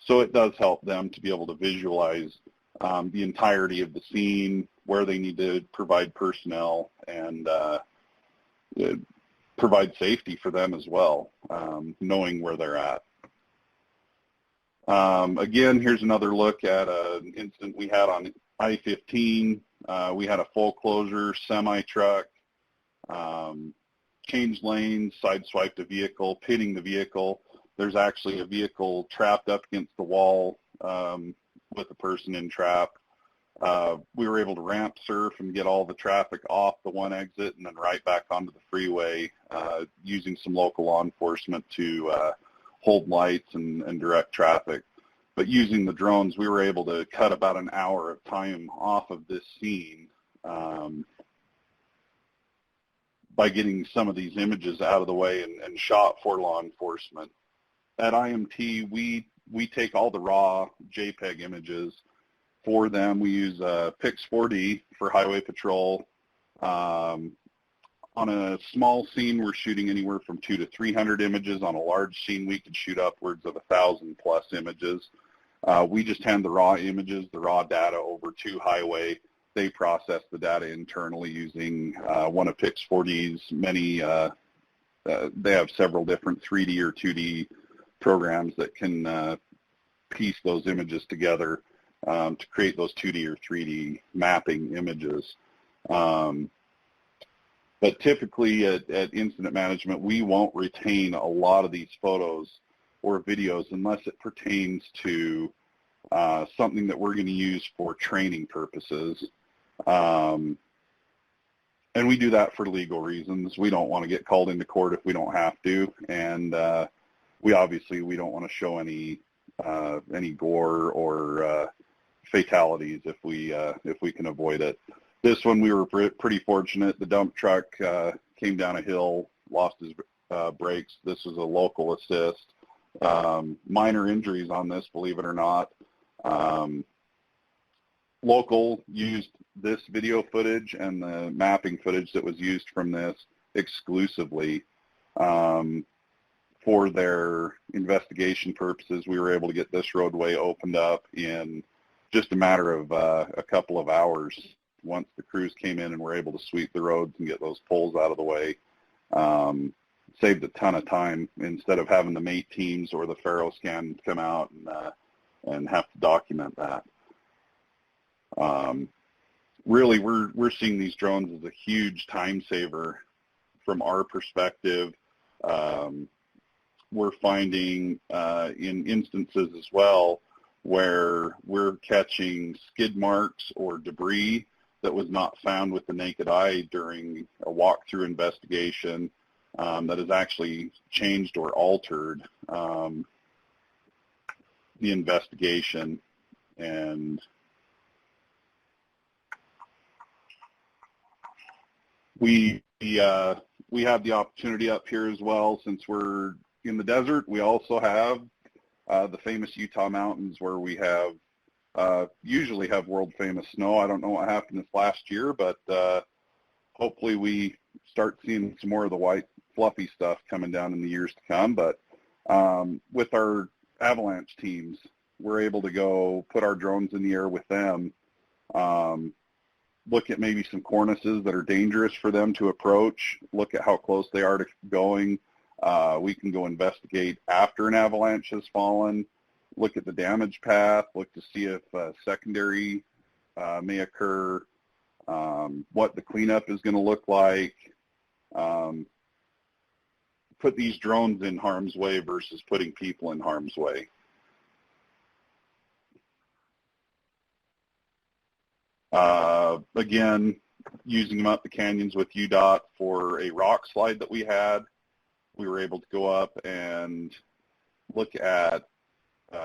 So it does help them to be able to visualize the entirety of the scene, where they need to provide personnel, and provide safety for them as well, knowing where they're at. Again, here's another look at an incident we had on I-15. We had a full closure semi-truck, changed lanes, sideswiped a vehicle, pitting the vehicle. There's actually a vehicle trapped up against the wall with a person in trap. We were able to ramp surf and get all the traffic off the one exit and then right back onto the freeway, using some local law enforcement to hold lights and direct traffic. But using the drones, we were able to cut about an hour of time off of this scene by getting some of these images out of the way and shot for law enforcement. At IMT, we take all the raw JPEG images for them. We use Pix 4D for highway patrol. On a small scene, we're shooting anywhere from 200 to 300 images. On a large scene, we could shoot upwards of 1,000 plus images. We just hand the raw images, the raw data over to highway. They process the data internally using one of Pix 4D's many. They have several different 3D or 2D programs that can piece those images together to create those 2D or 3D mapping images. But typically at incident management, we won't retain a lot of these photos or videos unless it pertains to something that we're going to use for training purposes. And we do that for legal reasons. We don't want to get called into court if we don't have to, and we don't want to show any gore or fatalities if we can avoid it. This one we were pretty fortunate. The dump truck came down a hill, lost his brakes. This was a local assist. Minor injuries on this, believe it or not. Local used this video footage and the mapping footage that was used from this exclusively for their investigation purposes. We were able to get this roadway opened up in just a matter of a couple of hours once the crews came in and were able to sweep the roads and get those poles out of the way. Saved a ton of time instead of having the mate teams or the Faro scan come out and have to document that. Really, we're seeing these drones as a huge time saver from our perspective. We're finding in instances as well where we're catching skid marks or debris that was not found with the naked eye during a walkthrough investigation that has actually changed or altered the investigation. And we have the opportunity up here as well, since we're in the desert. We also have the famous Utah mountains, where we have usually have world-famous snow. I don't know what happened this last year, but hopefully we start seeing some more of the white, fluffy stuff coming down in the years to come. But with our avalanche teams, we're able to go put our drones in the air with them, look at maybe some cornices that are dangerous for them to approach, look at how close they are to going. We can go investigate after an avalanche has fallen, look at the damage path, look to see if secondary may occur, what the cleanup is going to look like, put these drones in harm's way versus putting people in harm's way. Again, using them up the canyons with UDOT for a rock slide that we had, we were able to go up and look at,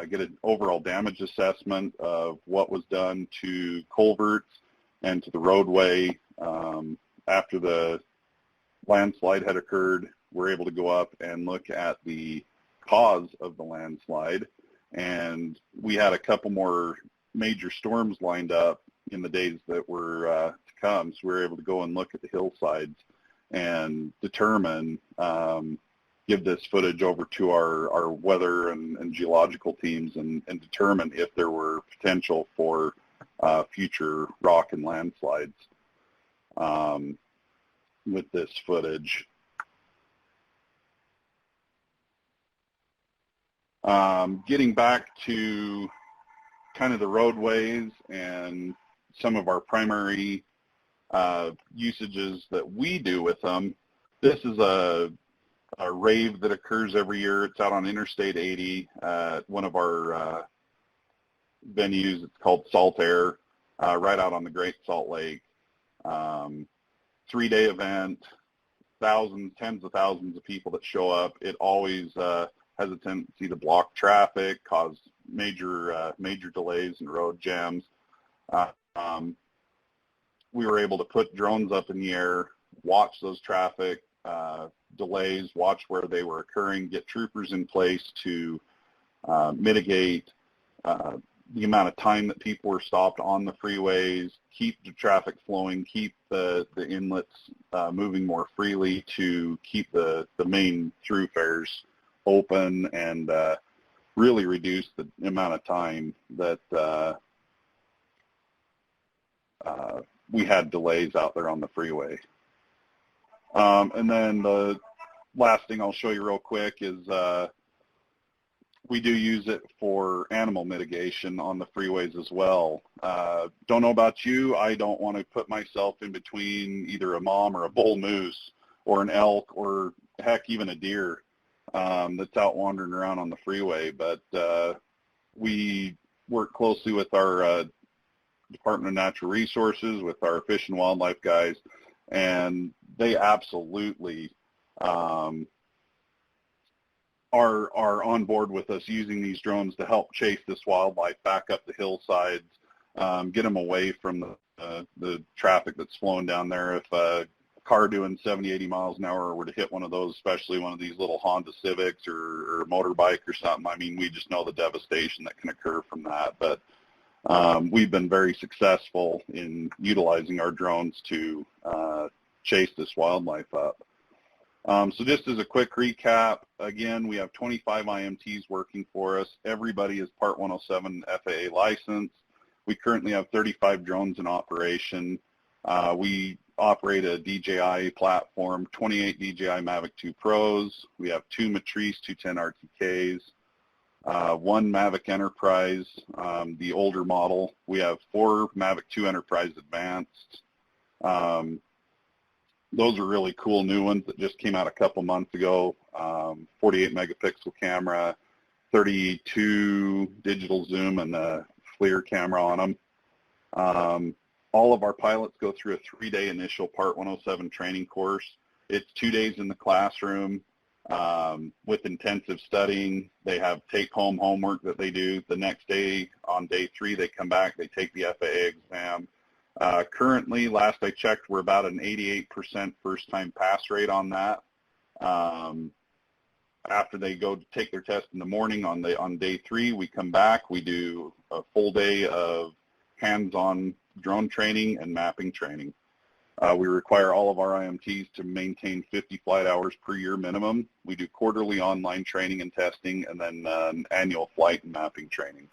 get an overall damage assessment of what was done to culverts and to the roadway after the landslide had occurred. We're able to go up and look at the cause of the landslide, and we had a couple more major storms lined up in the days that were to come, so we were able to go and look at the hillsides and determine, give this footage over to our weather and geological teams and determine if there were potential for future rock and landslides with this footage. Getting back to kind of the roadways and some of our primary usages that we do with them, this is a rave that occurs every year. It's out on Interstate 80 at one of our venues. It's called Salt Air, right out on the Great Salt Lake. 3-day event, tens of thousands of people that show up. It always has a tendency to block traffic, cause major delays and road jams. We were able to put drones up in the air, watch those traffic delays, watch where they were occurring, get troopers in place to mitigate the amount of time that people were stopped on the freeways, keep the traffic flowing, keep the inlets moving more freely to keep the main thoroughfares open, and really reduce the amount of time that we had delays out there on the freeway. And then the last thing I'll show you real quick is we do use it for animal mitigation on the freeways as well. Don't know about you, I don't want to put myself in between either a mom or a bull moose or an elk or heck, even a deer that's out wandering around on the freeway. But we work closely with our Department of Natural Resources, with our Fish and Wildlife guys, and they absolutely are on board with us using these drones to help chase this wildlife back up the hillsides, get them away from the traffic that's flowing down there. If a car doing 70, 80 miles an hour were to hit one of those, especially one of these little Honda Civics or a motorbike or something, I mean, we just know the devastation that can occur from that. But we've been very successful in utilizing our drones to chase this wildlife up. So just as a quick recap, again, we have 25 IMTs working for us. Everybody is Part 107 FAA licensed. We currently have 35 drones in operation. We operate a DJI platform, 28 DJI Mavic 2 Pros. We have 2 Matrice 210 RTKs, 1 Mavic Enterprise, the older model. We have 4 Mavic 2 Enterprise Advanced. Those are really cool new ones that just came out a couple months ago. 48 megapixel camera, 32 digital zoom, and a FLIR camera on them. All of our pilots go through a 3-day initial Part 107 training course. It's 2 days in the classroom with intensive studying. They have take-home homework that they do. The next day, on day 3, they come back, they take the FAA exam. Currently, last I checked, we're about an 88% first-time pass rate on that. after they go to take their test in the morning on day 3, we come back, we do a full day of hands-on drone training and mapping training. We require all of our IMTs to maintain 50 flight hours per year minimum. We do quarterly online training and testing, and then annual flight and mapping training.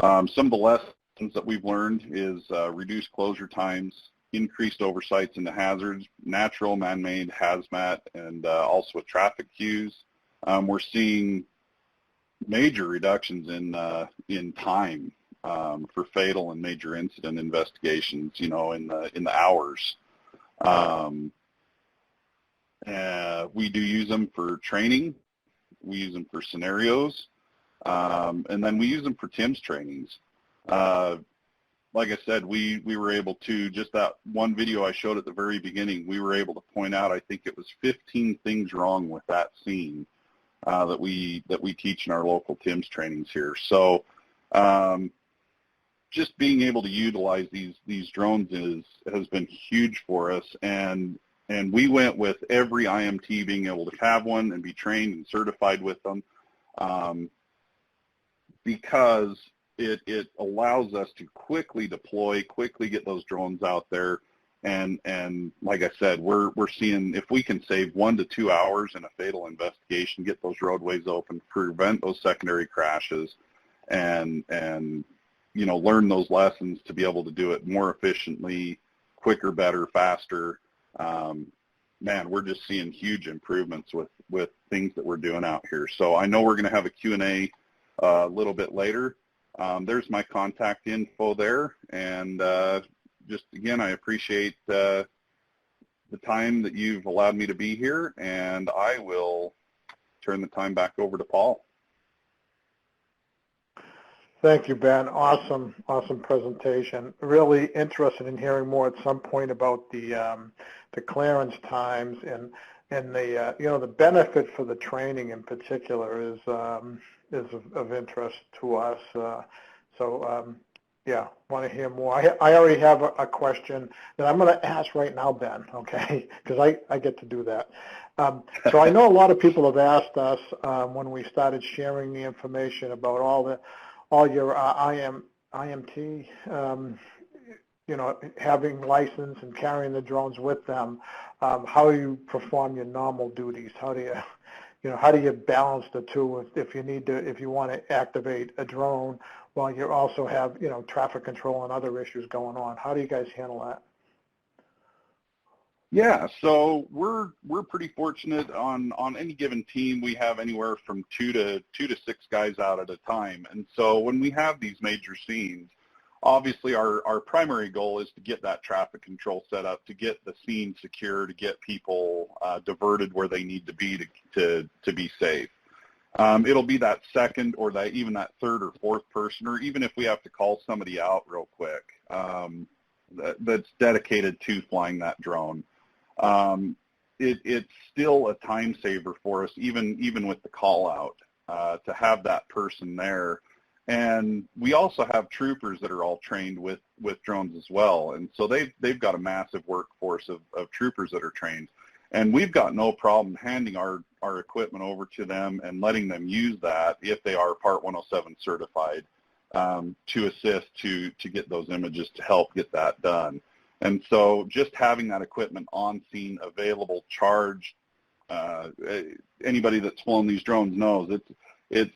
Some of the lessons that we've learned is reduced closure times, increased oversights into hazards, natural, man-made, hazmat, and also with traffic queues. We're seeing major reductions in time for fatal and major incident investigations, in the hours. We do use them for training. We use them for scenarios. And then we use them for TIMS trainings. Like I said, we were able to, just that one video I showed at the very beginning, we were able to point out, I think it was 15 things wrong with that scene that we teach in our local TIMS trainings here. So just being able to utilize these drones has been huge for us, and we went with every IMT being able to have one and be trained and certified with them, because it allows us to quickly deploy, quickly get those drones out there, and like I said, we're seeing if we can save 1 to 2 hours in a fatal investigation, get those roadways open, prevent those secondary crashes, and learn those lessons to be able to do it more efficiently, quicker, better, faster. Man, we're just seeing huge improvements with things that we're doing out here. So I know we're going to have a Q&A a little bit later. There's my contact info there, and just again, I appreciate the time that you've allowed me to be here, and I will turn the time back over to Paul. Thank you, Ben. Awesome presentation. Really interested in hearing more at some point about the clearance times and the the benefit for the training in particular is of interest to us. Yeah, want to hear more. I already have a question that I'm going to ask right now, Ben, okay, because I get to do that. So I know a lot of people have asked us when we started sharing the information about all your IMT, having license and carrying the drones with them, how you perform your normal duties. How do you balance the two if you want to activate a drone while you also have, traffic control and other issues going on? How do you guys handle that? Yeah, so we're pretty fortunate on any given team. We have anywhere from 2 to 6 guys out at a time. And so when we have these major scenes, obviously our primary goal is to get that traffic control set up, to get the scene secure, to get people diverted where they need to be to be safe. It'll be that second or even that third or fourth person, or even if we have to call somebody out real quick that's dedicated to flying that drone. It's still a time saver for us, even with the call out, to have that person there. And we also have troopers that are all trained with drones as well. And so they've got a massive workforce of troopers that are trained. And we've got no problem handing our equipment over to them and letting them use that if they are Part 107 certified, to assist to get those images to help get that done. And so just having that equipment on scene, available, charged, anybody that's flown these drones knows it's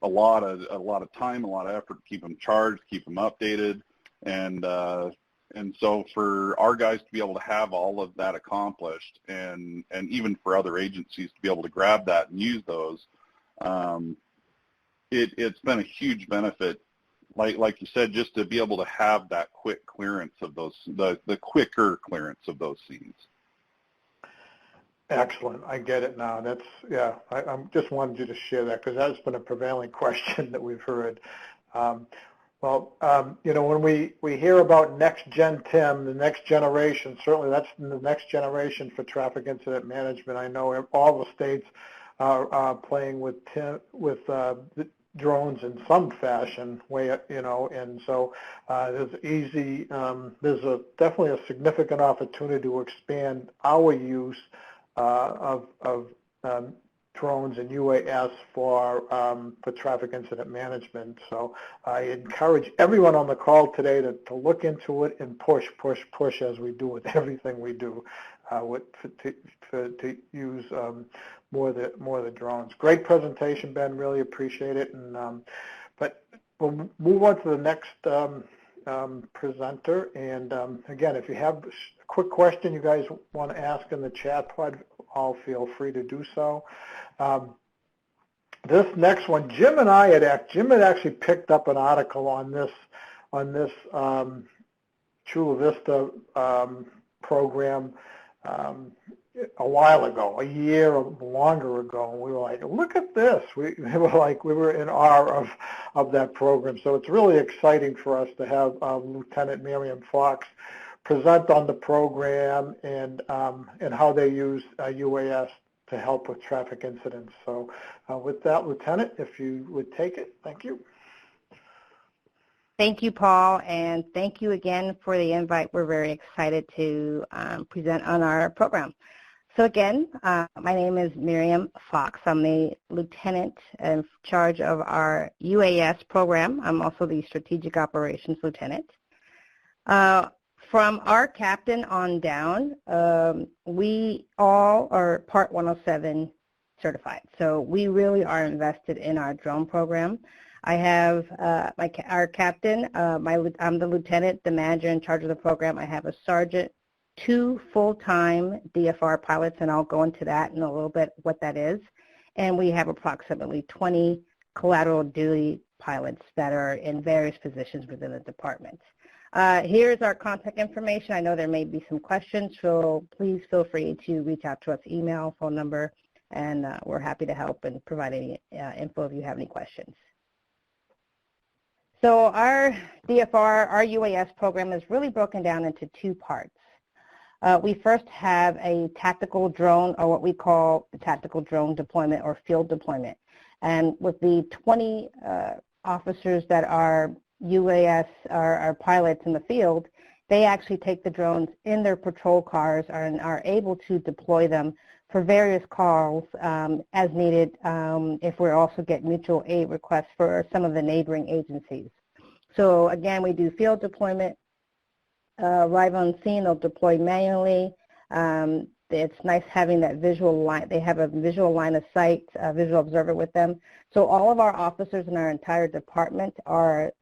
a lot of time, a lot of effort to keep them charged, keep them updated, and so for our guys to be able to have all of that accomplished, and even for other agencies to be able to grab that and use those, it's been a huge benefit. Like you said, just to be able to have that quick clearance of those, the quicker clearance of those scenes. Excellent. I get it now. I just wanted you to share that because that's been a prevailing question that we've heard. When we hear about next-gen TIM, the next generation, certainly that's the next generation for traffic incident management. I know all the states are playing with the drones in some fashion, and so there's definitely a significant opportunity to expand our use of drones and UAS for traffic incident management. So I encourage everyone on the call today to look into it and push as we do with everything we do to use more of the drones. Great presentation, Ben. Really appreciate it. And but we'll move on to the next presenter. And again, if you have a quick question you guys want to ask in the chat pod, all feel free to do so. This next one, Jim had actually picked up an article on this Chula Vista program a while ago, a year or longer ago, and we were like, look at this. We were in awe of that program. So it's really exciting for us to have Lieutenant Miriam Fox present on the program and how they use UAS to help with traffic incidents. So with that, Lieutenant, if you would take it, thank you. Thank you, Paul, and thank you again for the invite. We're very excited to present on our program. So again, my name is Miriam Fox. I'm the lieutenant in charge of our UAS program. I'm also the strategic operations lieutenant. From our captain on down, we all are Part 107 certified. So we really are invested in our drone program. I have our captain, I'm the lieutenant, the manager in charge of the program. I have a sergeant, 2 full-time DFR pilots, and I'll go into that in a little bit, what that is. And we have approximately 20 collateral duty pilots that are in various positions within the department. Here's our contact information. I know there may be some questions, so please feel free to reach out to us, email, phone number, and we're happy to help and provide any info if you have any questions. So our DFR, our UAS program is really broken down into 2 parts. We first have a tactical drone, or what we call the tactical drone deployment or field deployment. And with the 20 officers that are UAS, are pilots in the field, they actually take the drones in their patrol cars and are able to deploy them for various calls as needed if we also get mutual aid requests for some of the neighboring agencies. So again, we do field deployment, arrive on scene, they'll deploy manually. It's nice having that visual line. They have a visual line of sight, a visual observer with them. So all of our officers in our entire department are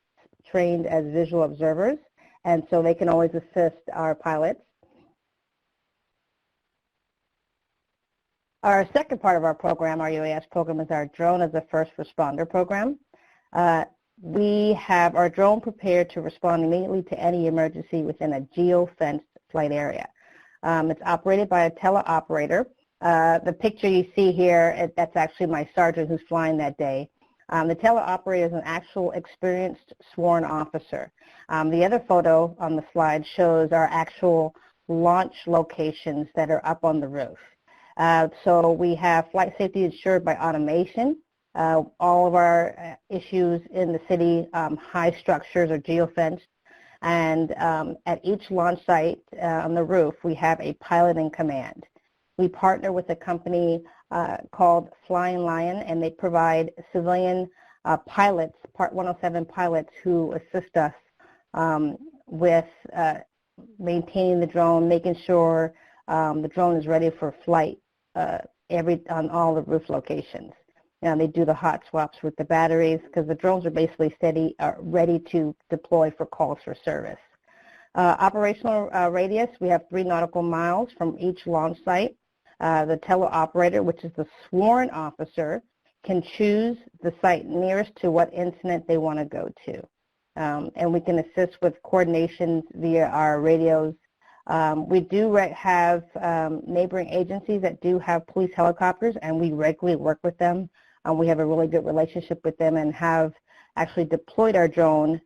trained as visual observers, and so they can always assist our pilots. Our second part of our program, our UAS program, is our drone as a first responder program. We have our drone prepared to respond immediately to any emergency within a geo-fenced flight area. It's operated by a teleoperator. The picture you see here, that's actually my sergeant who's flying that day. The teleoperator is an actual experienced sworn officer. The other photo on the slide shows our actual launch locations that are up on the roof. So we have flight safety assured by automation. All of our issues in the city, high structures are geofenced. And at each launch site on the roof, we have a pilot in command. We partner with a company called Flying Lion, and they provide civilian pilots, Part 107 pilots, who assist us with maintaining the drone, making sure the drone is ready for flight on all the roof locations. And they do the hot swaps with the batteries because the drones are basically ready to deploy for calls for service. Operational radius, we have 3 nautical miles from each launch site. The teleoperator, which is the sworn officer, can choose the site nearest to what incident they want to go to. And we can assist with coordination via our radios. We do have neighboring agencies that do have police helicopters, and we regularly work with them. We have a really good relationship with them and have actually deployed our drone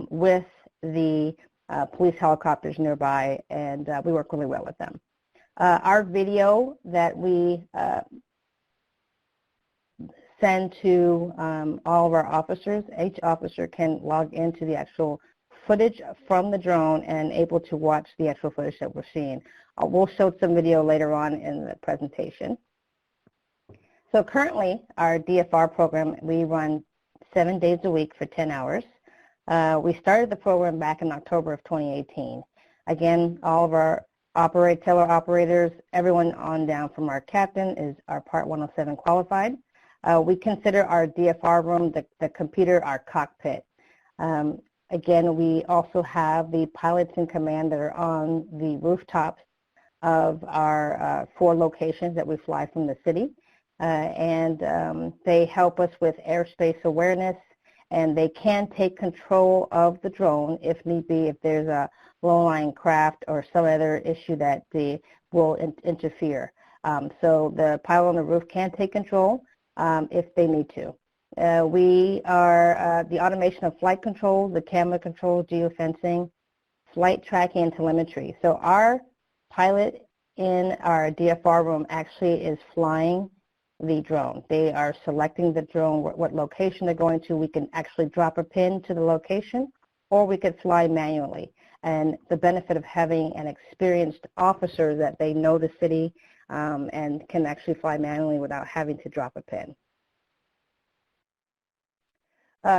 with the police helicopters nearby, and we work really well with them. Our video that we send to all of our officers, each officer can log into the actual footage from the drone and able to watch the actual footage that we're seeing. We'll show some video later on in the presentation. So currently, our DFR program, we run 7 days a week for 10 hours. We started the program back in October of 2018. Again, all of our teller operators, everyone on down from our captain is our Part 107 qualified. We consider our DFR room, the computer, our cockpit. Again, we also have the pilots in command that are on the rooftops of our 4 locations that we fly from the city. They help us with airspace awareness, and they can take control of the drone if need be, if there's a low-lying craft or some other issue that will interfere. So the pilot on the roof can take control if they need to. We are the automation of flight control, the camera control, geofencing, flight tracking, and telemetry. So our pilot in our DFR room actually is flying the drone. They are selecting the drone, what location they're going to. We can actually drop a pin to the location, or we could fly manually. And the benefit of having an experienced officer that they know the city and can actually fly manually without having to drop a pin.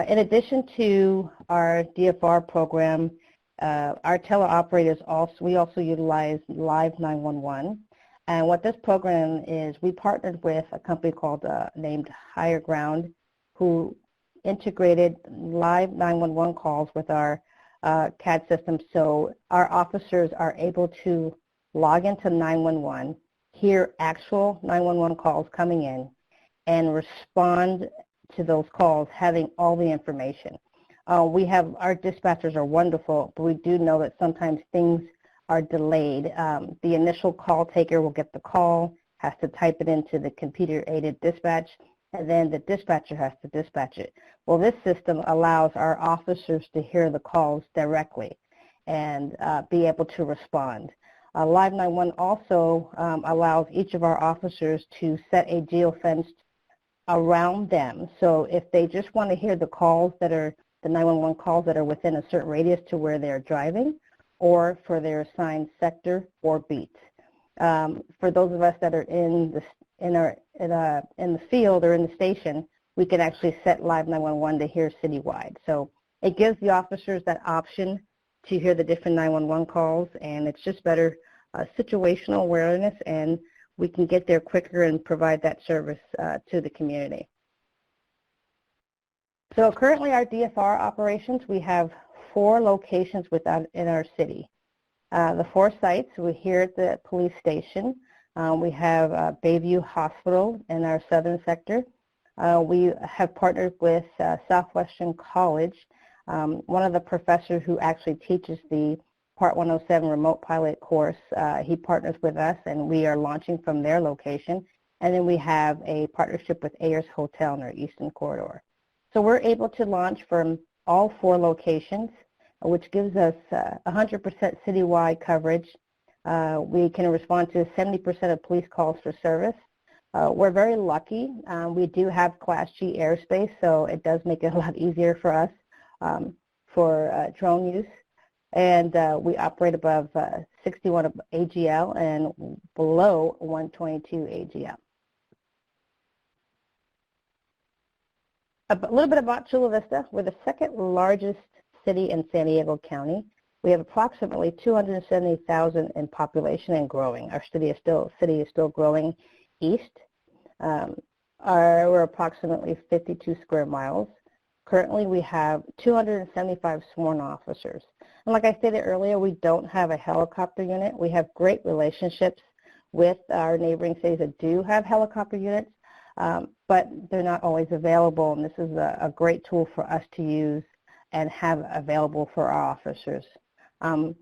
In addition to our DFR program, our teleoperators we also utilize Live 911. And what this program is, we partnered with a company called named Higher Ground, who integrated Live 911 calls with our CAD system. So our officers are able to log into 911, hear actual 911 calls coming in, and respond to those calls having all the information. Our dispatchers are wonderful, but we do know that sometimes things are delayed. The initial call taker will get the call, has to type it into the computer-aided dispatch, and then the dispatcher has to dispatch it. Well, this system allows our officers to hear the calls directly and be able to respond. Live 911 also allows each of our officers to set a geofence around them. So if they just want to hear the calls that are the 911 calls that are within a certain radius to where they're driving, or for their assigned sector or beat. For those of us that are in the field or in the station, we can actually set Live 911 to hear citywide. So it gives the officers that option to hear the different 911 calls, and it's just better situational awareness, and we can get there quicker and provide that service to the community. So currently our DFR operations, we have 4 locations in our city. The 4 sites, we're here at the police station. We have Bayview Hospital in our southern sector. We have partnered with Southwestern College. One of the professors who actually teaches the Part 107 remote pilot course, he partners with us, and we are launching from their location. And then we have a partnership with Ayers Hotel in our eastern corridor. So we're able to launch from all 4 locations, which gives us 100% citywide coverage. We can respond to 70% of police calls for service. We're very lucky. We do have Class G airspace, so it does make it a lot easier for us for drone use. And we operate above 61 AGL and below 122 AGL. A little bit about Chula Vista. We're the 2nd largest city in San Diego County. We have approximately 270,000 in population and growing. Our city is still growing east. We're approximately 52 square miles. Currently, we have 275 sworn officers. And like I stated earlier, we don't have a helicopter unit. We have great relationships with our neighboring cities that do have helicopter units, but they're not always available, and this is a great tool for us to use and have available for our officers. In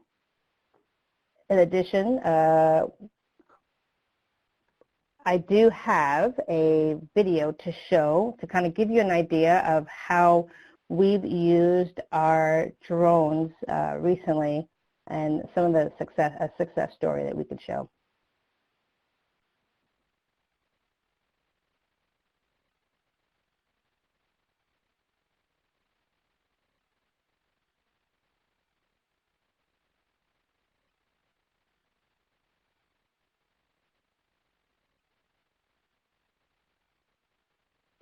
addition, I do have a video to show to kind of give you an idea of how we've used our drones recently and some of the success story that we could show.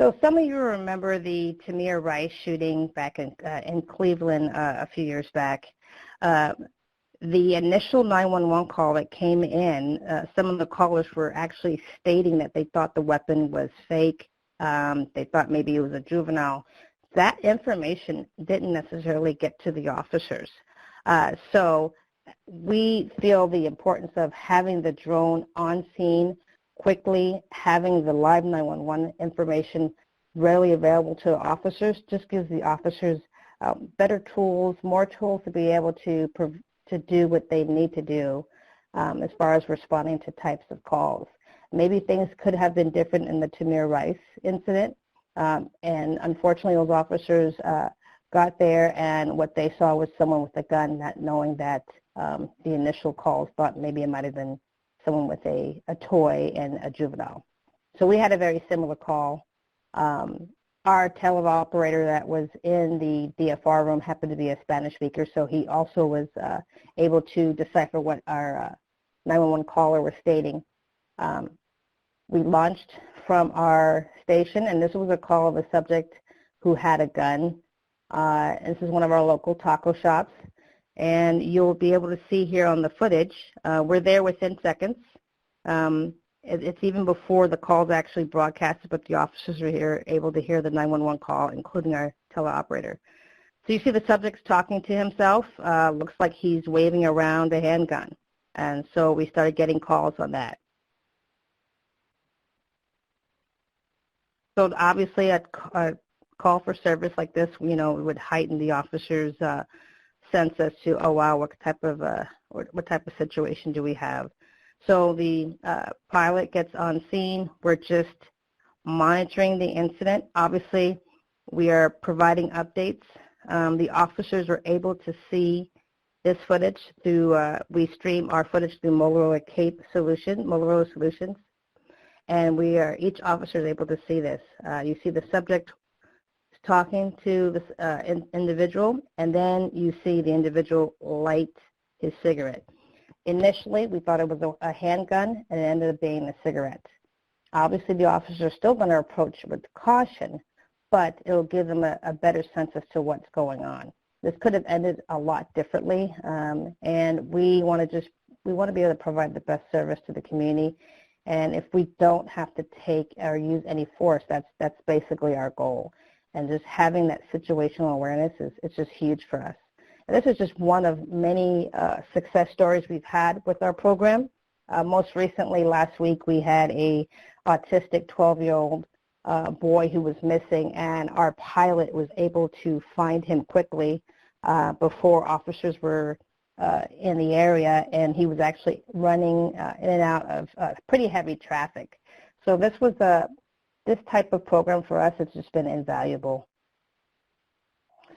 So some of you remember the Tamir Rice shooting back in Cleveland a few years back. The initial 911 call that came in, some of the callers were actually stating that they thought the weapon was fake. They thought maybe it was a juvenile. That information didn't necessarily get to the officers. So we feel the importance of having the drone on scene quickly, having the live 911 information readily available to officers just gives the officers better tools, more tools to be able to do what they need to do as far as responding to types of calls. Maybe things could have been different in the Tamir Rice incident, and unfortunately those officers got there and what they saw was someone with a gun, not knowing that the initial calls thought maybe it might have been someone with a toy and a juvenile. So we had a very similar call. Our teleoperator that was in the DFR room happened to be a Spanish speaker, so he also was able to decipher what our 911 caller was stating. We launched from our station, and this was a call of a subject who had a gun. This is one of our local taco shops, and you'll be able to see here on the footage, we're there within seconds. It's even before the call's actually broadcasted, but the officers are able to hear the 911 call, including our teleoperator. So you see the subject's talking to himself. Looks like he's waving around a handgun. And so we started getting calls on that. So obviously a call for service like this, would heighten the officer's sense as to, oh wow, what type of situation do we have? So the pilot gets on scene. We're just monitoring the incident. Obviously, we are providing updates. The officers are able to see this footage through, we stream our footage through Motorola Solutions, and each officer is able to see this. You see the subject talking to this individual, and then you see the individual light his cigarette. Initially, we thought it was a handgun, and it ended up being a cigarette. Obviously, the officers are still going to approach with caution, but it'll give them a better sense as to what's going on. This could have ended a lot differently, and we want to be able to provide the best service to the community. And if we don't have to take or use any force, that's basically our goal. And just having that situational awareness is just huge for us. And this is just one of many success stories we've had with our program. Most recently, last week, we had a autistic 12-year-old boy who was missing, and our pilot was able to find him quickly before officers were in the area, and he was actually running in and out of pretty heavy traffic. So this type of program for us has just been invaluable.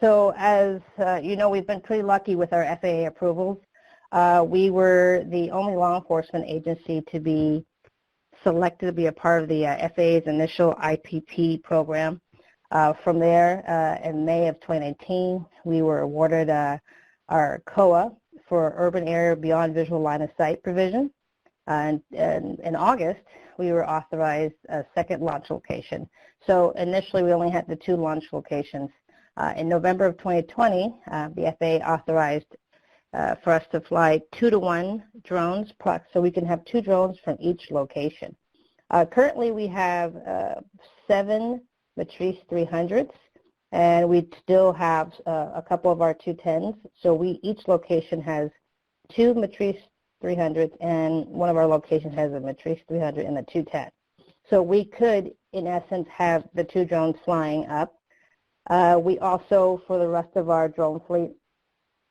So as you know, we've been pretty lucky with our FAA approvals. We were the only law enforcement agency to be selected to be a part of the FAA's initial IPP program. From there, in May of 2019, we were awarded our COA for Urban Area Beyond Visual Line of Sight provision. And in August, we were authorized a second launch location. So initially, we only had the 2 launch locations. In November of 2020, the FAA authorized for us to fly 2-to-1 drones, so we can have 2 drones from each location. Currently, we have 7 Matrice 300s, and we still have a couple of our 210s. So each location has 2 Matrice 300s, and one of our locations has a Matrice 300 and a 210. So we could, in essence, have the 2 drones flying up. We also, for the rest of our drone fleet,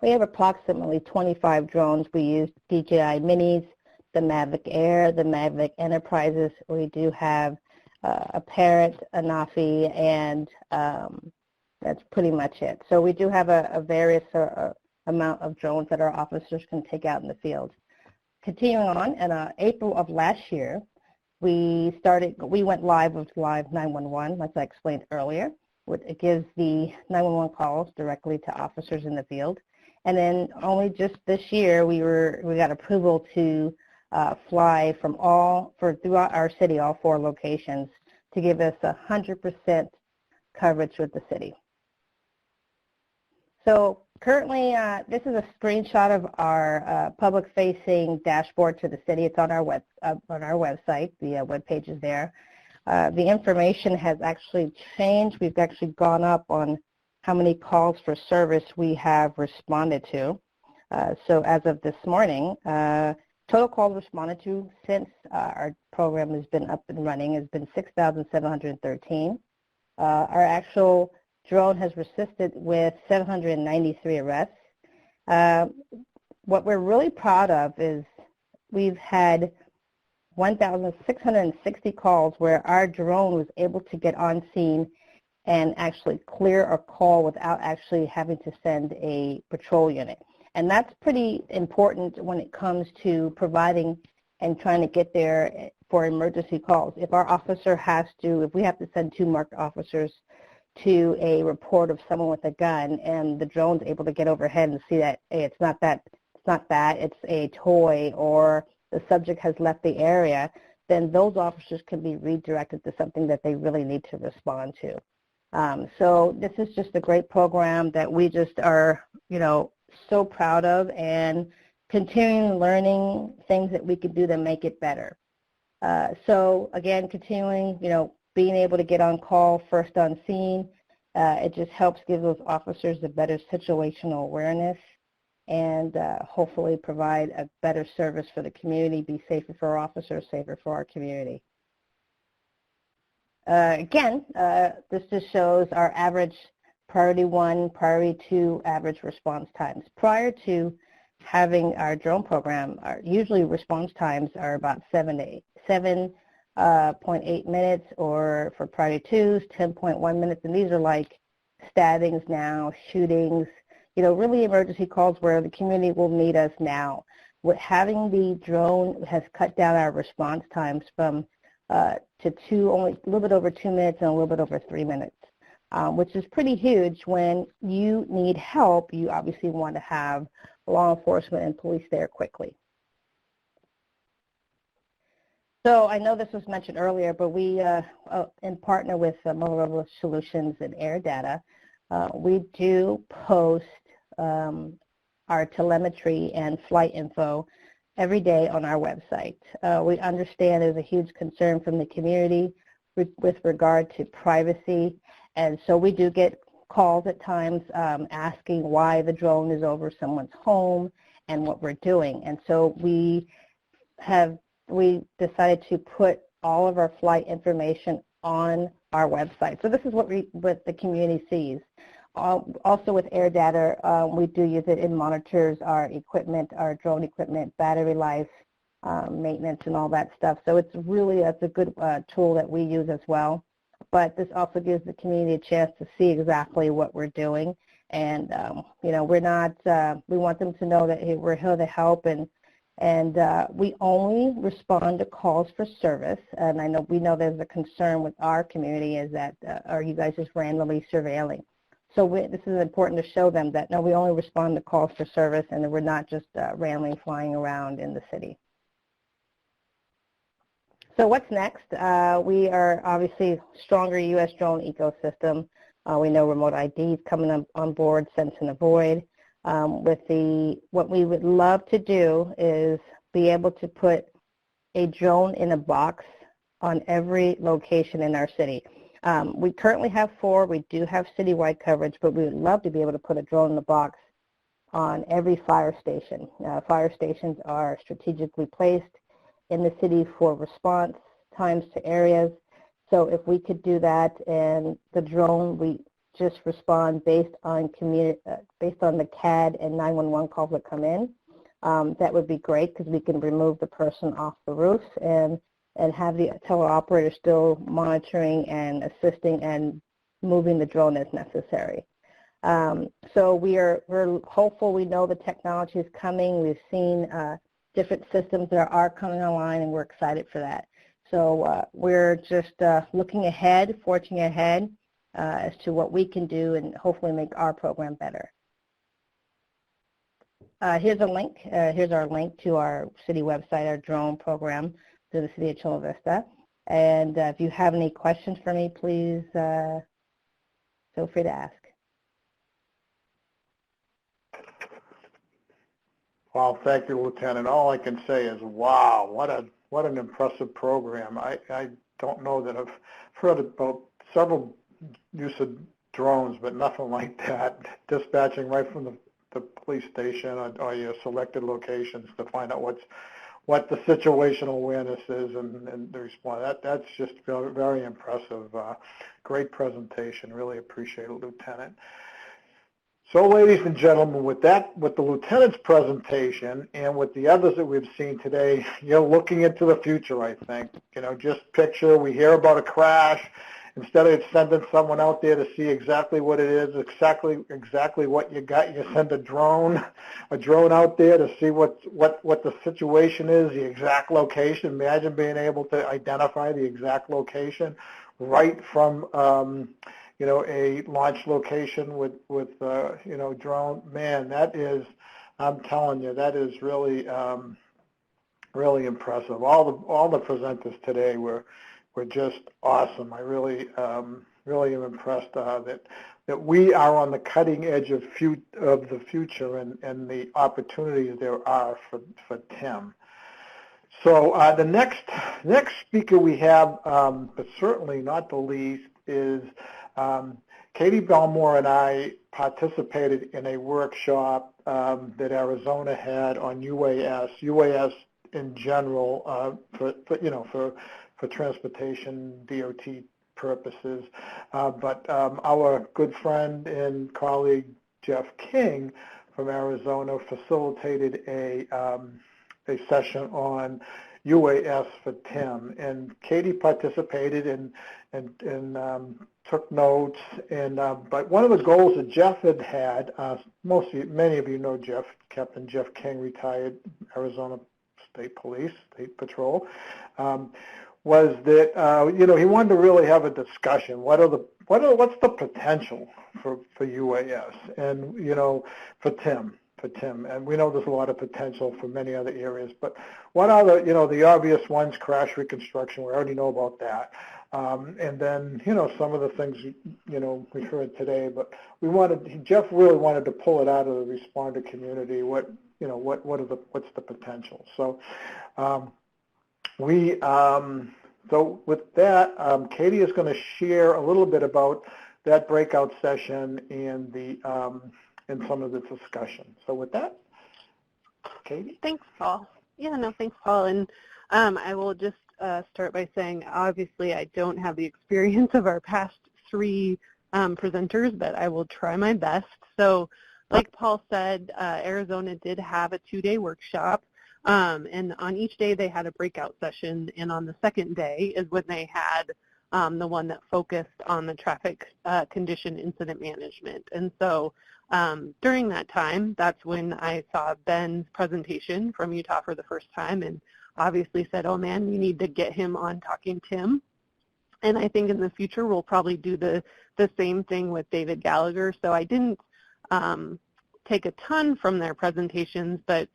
we have approximately 25 drones. We use DJI Minis, the Mavic Air, the Mavic Enterprises. We do have a Parrot, a Nafi, and that's pretty much it. So we do have a various amount of drones that our officers can take out in the field. Continuing on, in April of last year, we went live with Live 911, as I explained earlier. It gives the 911 calls directly to officers in the field. And then only just this year, we got approval to fly throughout our city, all 4 locations. to give us 100% coverage with the city. So currently, this is a screenshot of our public-facing dashboard to the city. It's on our website. The web page is there. The information has actually changed. We've actually gone up on how many calls for service we have responded to. So as of this morning, total calls responded to since our program has been up and running has been 6,713. Our actual drone has assisted with 793 arrests. What we're really proud of is we've had 1,660 calls where our drone was able to get on scene and actually clear a call without actually having to send a patrol unit. And that's pretty important when it comes to providing and trying to get there for emergency calls. If our officer has to, if we have to send 2 marked officers to a report of someone with a gun and the drone's able to get overhead and see that, hey, it's not that, it's a toy, or the subject has left the area, then those officers can be redirected to something that they really need to respond to. So this is just a great program that we just are, so proud of, and continuing learning things that we could do to make it better. So again, continuing, being able to get on call first on scene, it just helps give those officers a better situational awareness and hopefully provide a better service for the community, be safer for our officers, safer for our community. Again, this just shows our average priority 1, priority 2 average response times. Prior to having our drone program, usually response times are about 7.8 minutes, or for priority 2s, 10.1 minutes, and these are like stabbings now, shootings, really emergency calls where the community will need us now. With having the drone has cut down our response times from to only a little bit over 2 minutes and a little bit over 3 minutes, which is pretty huge. When you need help, you obviously want to have law enforcement and police there quickly. So I know this was mentioned earlier, but we, in partner with Motorola Solutions and Air Data, we do post our telemetry and flight info every day on our website. We understand there's a huge concern from the community with regard to privacy, and so we do get calls at times asking why the drone is over someone's home and what we're doing. And so we decided to put all of our flight information on our website. So this is what the community sees. Also with Air Data, we do use it. It monitors our equipment, our drone equipment, battery life, maintenance, and all that stuff. So it's a good tool that we use as well. But this also gives the community a chance to see exactly what we're doing. And, we're not, we want them to know that, hey, we're here to help, and we only respond to calls for service. And we know there's a concern with our community is that, are you guys just randomly surveilling? So this is important to show them that, no, we only respond to calls for service, and that we're not just randomly flying around in the city. So what's next? We are obviously stronger U.S. drone ecosystem. We know remote ID is coming on board, sense and avoid. What we would love to do is be able to put a drone in a box on every location in our city. We currently have 4. We do have citywide coverage, but we would love to be able to put a drone in a box on every fire station. Fire stations are strategically placed in the city for response times to areas. So if we could do that, and the drone, we just respond based on the CAD and 911 calls that come in, that would be great, because we can remove the person off the roofs and have the teleoperator still monitoring and assisting and moving the drone as necessary. So we're hopeful. We know the technology is coming. We've seen different systems that are coming online, and we're excited for that. So we're just looking ahead, forging ahead as to what we can do and hopefully make our program better. Here's a link. Here's our link to our city website, our drone program, to the city of Chula Vista. And if you have any questions for me, please feel free to ask. Well, thank you, Lieutenant. All I can say is, wow, what an impressive program. I don't know that I've heard about several use of drones, but nothing like that. Dispatching right from the police station or your selected locations to find out what the situational awareness is and the response. That's just very, very impressive. Great presentation. Really appreciate it, Lieutenant. So, ladies and gentlemen, with the Lieutenant's presentation and with the others that we've seen today, you're looking into the future, I think. Just picture, we hear about a crash. Instead of sending someone out there to see exactly what it is, exactly what you got, you send a drone out there to see what the situation is, the exact location. Imagine being able to identify the exact location right from a launch location with drone. Man, that is, I'm telling you, that is really really impressive. All the presenters today were just awesome. I really really am impressed that we are on the cutting edge of the future and the opportunities there are for TIM. So the next speaker we have, but certainly not the least, is Katie Belmore and I participated in a workshop that Arizona had on UAS in general for transportation DOT purposes. But our good friend and colleague Jeff King from Arizona facilitated a session on UAS for TIM, and Katie participated and took notes. And but one of the goals that Jeff had, many of you know Jeff, Captain Jeff King, retired Arizona State Police, State Patrol, was that he wanted to really have a discussion. What's the potential for UAS and for TIM? And we know there's a lot of potential for many other areas, but what are the obvious ones? Crash reconstruction, we already know about that, and then some of the things we heard today. But Jeff really wanted to pull it out of the responder community. What's the potential? So so with that, Katie is going to share a little bit about that breakout session and in some of the discussion. So with that, Katie? Thanks, Paul. Yeah, no, thanks, Paul. And I will just start by saying, obviously, I don't have the experience of our past three presenters, but I will try my best. So like Paul said, Arizona did have a 2-day workshop, and on each day they had a breakout session, and on the second day is when they had the one that focused on the traffic condition incident management. And so during that time, that's when I saw Ben's presentation from Utah for the first time, and obviously said, oh man, we need to get him on Talking TIM. And I think in the future we'll probably do the same thing with David Gallagher. So I didn't take a ton from their presentations, but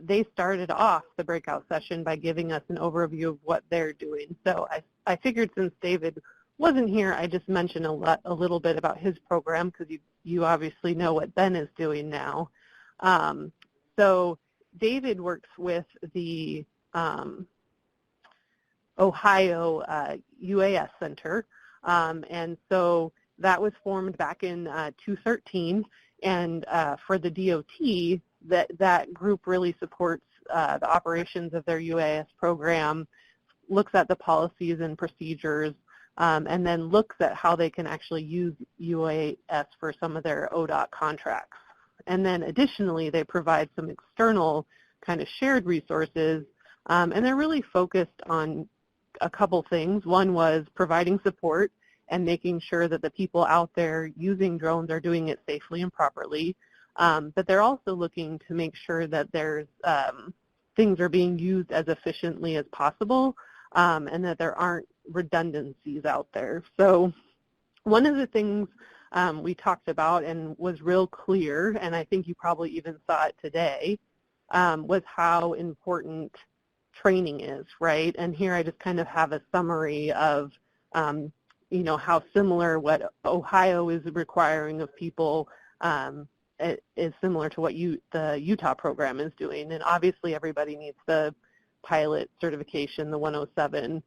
they started off the breakout session by giving us an overview of what they're doing. So I figured since David wasn't here, I just mentioned a little bit about his program, because you obviously know what Ben is doing now. So David works with the Ohio UAS Center, and so that was formed back in 2013, and for the DOT, that group really supports the operations of their UAS program, looks at the policies and procedures, and then looks at how they can actually use UAS for some of their ODOT contracts. And then additionally, they provide some external kind of shared resources, and they're really focused on a couple things. One was providing support and making sure that the people out there using drones are doing it safely and properly. But they're also looking to make sure that there's things are being used as efficiently as possible, and that there aren't redundancies out there. So one of the things we talked about and was real clear, and I think you probably even saw it today, was how important training is, right? And here I just kind of have a summary of, you know, how similar what Ohio is requiring of people is similar to what the Utah program is doing. And obviously everybody needs the pilot certification, the 107,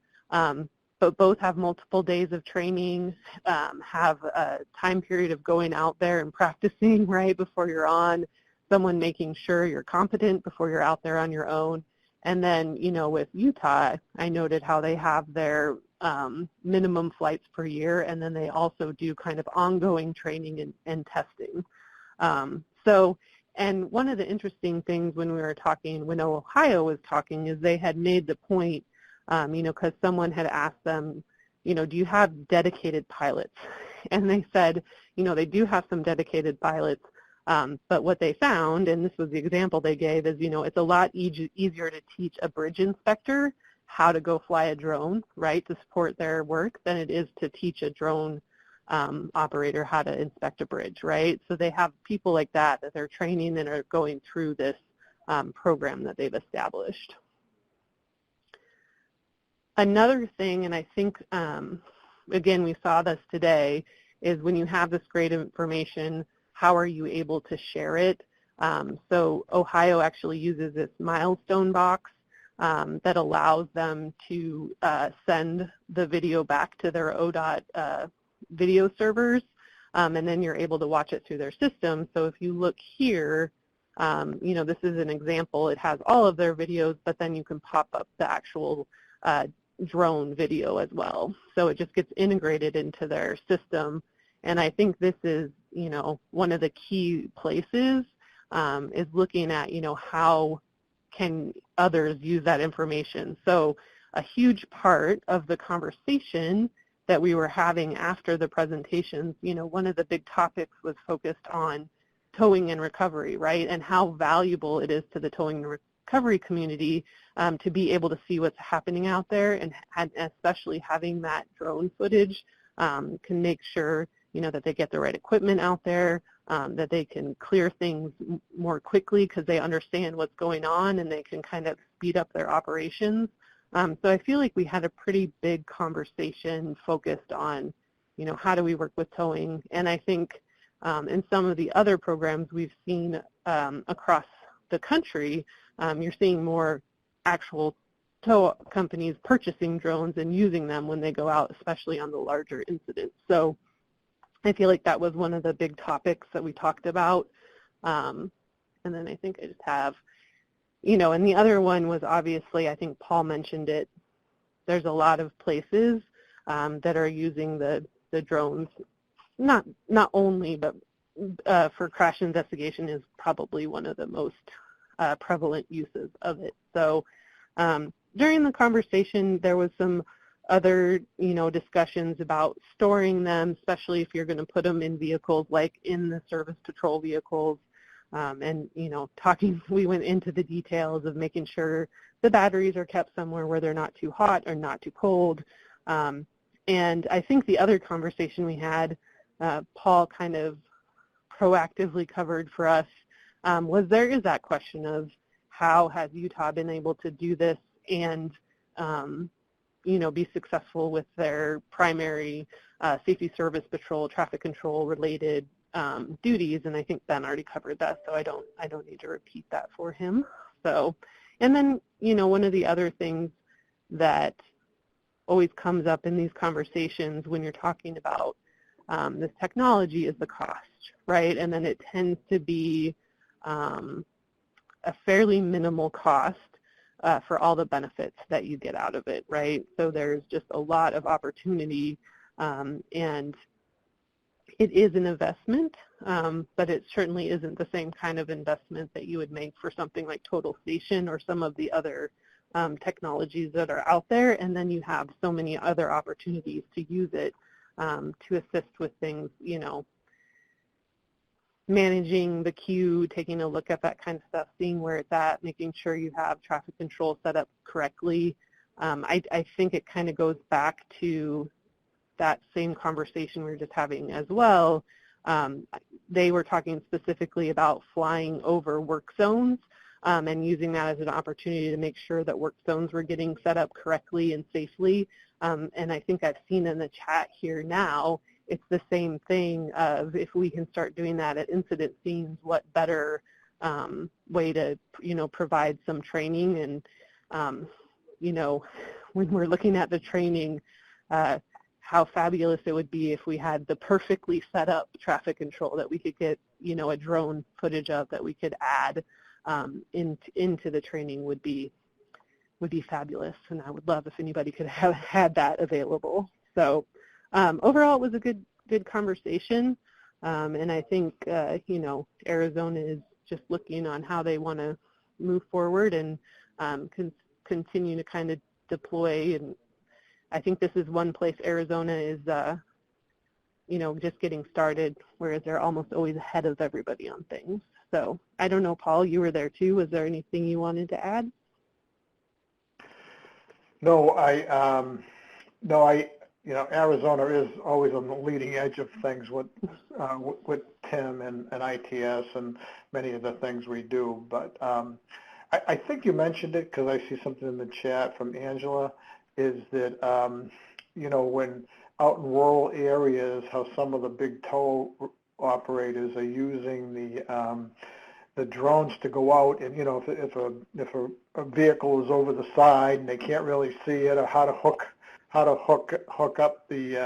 but both have multiple days of training, have a time period of going out there and practicing, right, before you're on, someone making sure you're competent before you're out there on your own. And then, you know, with Utah, I noted how they have their minimum flights per year, and then they also do kind of ongoing training and testing. And one of the interesting things when we were talking, when Ohio was talking, is they had made the point, you know, because someone had asked them, you know, do you have dedicated pilots? And they said, you know, they do have some dedicated pilots, but what they found, and this was the example they gave, is, you know, it's a lot easier to teach a bridge inspector how to go fly a drone, right, to support their work than it is to teach a drone operator how to inspect a bridge, right? So they have people like that they're training and are going through this program that they've established. Another thing, and I think, again, we saw this today, is when you have this great information, how are you able to share it? So Ohio actually uses this milestone box that allows them to send the video back to their ODOT video servers, and then you're able to watch it through their system. So if you look here, you know, this is an example. It has all of their videos, but then you can pop up the actual drone video as well. So it just gets integrated into their system. And I think this is, you know, one of the key places is looking at, you know, how can others use that information. So a huge part of the conversation that we were having after the presentations, you know, one of the big topics was focused on towing and recovery, right, and how valuable it is to the towing and recovery community to be able to see what's happening out there, and especially having that drone footage can make sure, you know, that they get the right equipment out there, that they can clear things more quickly because they understand what's going on and they can kind of speed up their operations. So I feel like we had a pretty big conversation focused on, you know, how do we work with towing? And I think in some of the other programs we've seen across the country, you're seeing more actual tow companies purchasing drones and using them when they go out, especially on the larger incidents. So I feel like that was one of the big topics that we talked about. And then I think I just have, you know, and the other one was obviously, I think Paul mentioned it, there's a lot of places that are using the drones, not only, but for crash investigation is probably one of the most prevalent uses of it. So during the conversation, there was some other, you know, discussions about storing them, especially if you're going to put them in vehicles like in the service patrol vehicles. And, you know, we went into the details of making sure the batteries are kept somewhere where they're not too hot or not too cold. And I think the other conversation we had, Paul kind of proactively covered for us, was there is that question of how has Utah been able to do this and, you know, be successful with their primary safety service patrol, traffic control related duties, and I think Ben already covered that, so I don't need to repeat that for him. So, and then, you know, one of the other things that always comes up in these conversations when you're talking about this technology is the cost, right? And then it tends to be a fairly minimal cost for all the benefits that you get out of it, right? So there's just a lot of opportunity, and it is an investment, but it certainly isn't the same kind of investment that you would make for something like Total Station or some of the other technologies that are out there. And then you have so many other opportunities to use it to assist with things, you know, managing the queue, taking a look at that kind of stuff, seeing where it's at, making sure you have traffic control set up correctly. I think it kind of goes back to that same conversation we were just having as well. They were talking specifically about flying over work zones and using that as an opportunity to make sure that work zones were getting set up correctly and safely. And I think I've seen in the chat here now, it's the same thing of if we can start doing that at incident scenes, what better way to, provide some training. And, when we're looking at the training, how fabulous it would be if we had the perfectly set up traffic control that we could get, a drone footage of that we could add into the training would be fabulous. And I would love if anybody could have had that available. So overall, it was a good conversation. And I think, Arizona is just looking on how they want to move forward and continue to kind of deploy. And I think this is one place Arizona is, just getting started, whereas they're almost always ahead of everybody on things. So I don't know, Paul, you were there too. Was there anything you wanted to add? No, Arizona is always on the leading edge of things with TIM and ITS and many of the things we do. But I think you mentioned it because I see something in the chat from Angela, is that, when out in rural areas, how some of the big tow operators are using the drones to go out and, if a vehicle is over the side and they can't really see it, or how to hook up the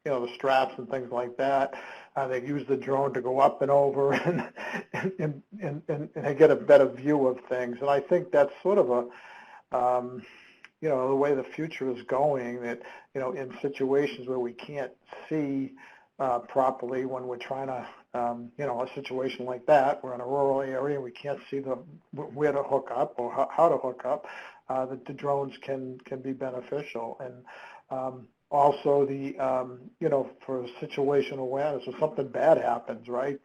the straps and things like that. They use the drone to go up and over and get a better view of things. And I think that's sort of the way the future is going, that, in situations where we can't see properly, when we're trying to, a situation like that, we're in a rural area and we can't see where to hook up or how to hook up, that the drones can be beneficial. And also the, for situational awareness, if something bad happens, right,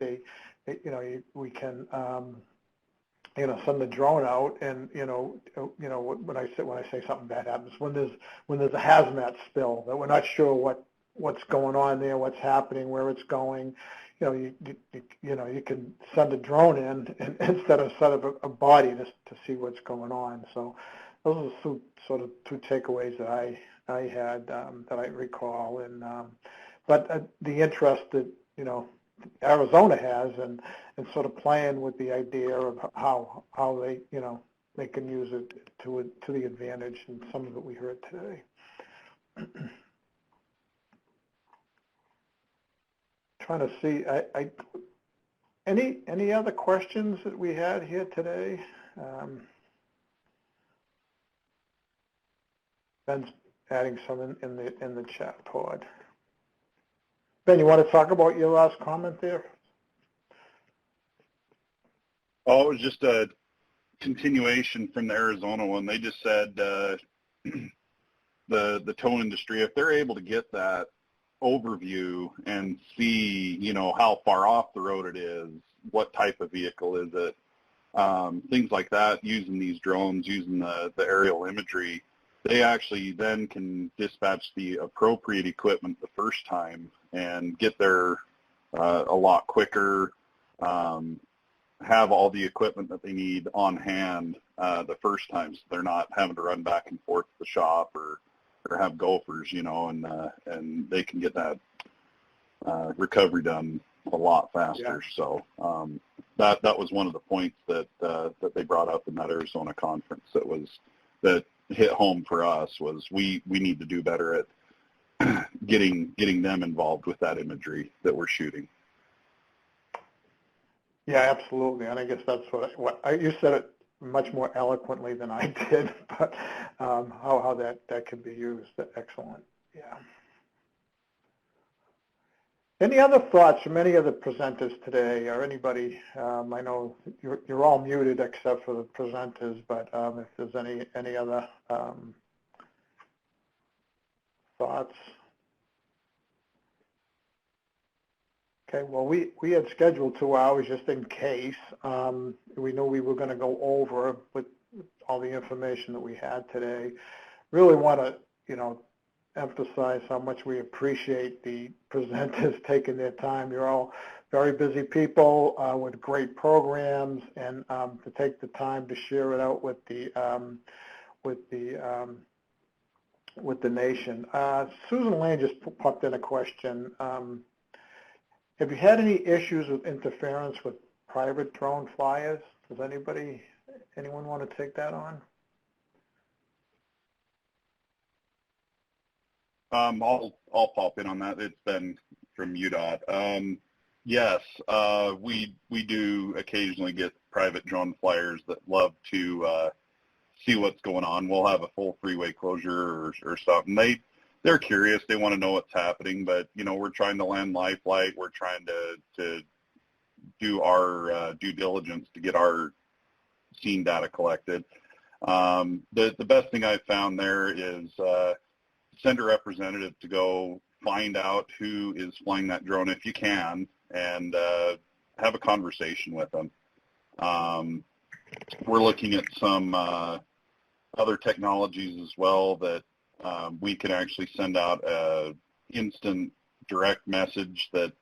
we can, send the drone out, and when I say something bad happens, when there's a hazmat spill that we're not sure what's going on there, what's happening, where it's going, you can send a drone in and instead of set up a body to see what's going on. So those are two takeaways that I had that I recall, and but the interest that Arizona has, and sort of playing with the idea of how they they can use it to the advantage, and some of it we heard today. Trying to see, any other questions that we had here today? Ben's adding some in the chat pod. Ben, you want to talk about your last comment there? Oh, it was just a continuation from the Arizona one. They just said the tow industry, if they're able to get that overview and see, how far off the road it is, what type of vehicle is it, things like that, using these drones, using the aerial imagery, they actually then can dispatch the appropriate equipment the first time and get there a lot quicker, have all the equipment that they need on hand the first time, so they're not having to run back and forth to the shop or have gophers, and they can get that recovery done a lot faster. Yeah. So that was one of the points that they brought up in that Arizona conference that hit home for us, was we need to do better at getting them involved with that imagery that we're shooting. Yeah, absolutely, and I guess that's what you said it much more eloquently than I did, but how that could be used. Excellent. Yeah. Any other thoughts from any of the presenters today, or anybody? I know you're all muted except for the presenters, but if there's any other thoughts. Okay, well, we had scheduled 2 hours just in case. We knew we were going to go over with all the information that we had today. Really want to, emphasize how much we appreciate the presenters taking their time. You're all very busy people with great programs, and to take the time to share it out with the nation. Susan Lane just popped in a question. Have you had any issues with interference with private drone flyers? Does anyone want to take that on? I'll pop in on that. It's Ben from UDOT. Yes, we do occasionally get private drone flyers that love to see what's going on. We'll have a full freeway closure or stuff, and they're curious. They want to know what's happening, but we're trying to land live flight. We're trying to do our due diligence to get our scene data collected. The best thing I've found there is send a representative to go find out who is flying that drone if you can, and have a conversation with them. We're looking at some other technologies as well that we can actually send out an instant direct message that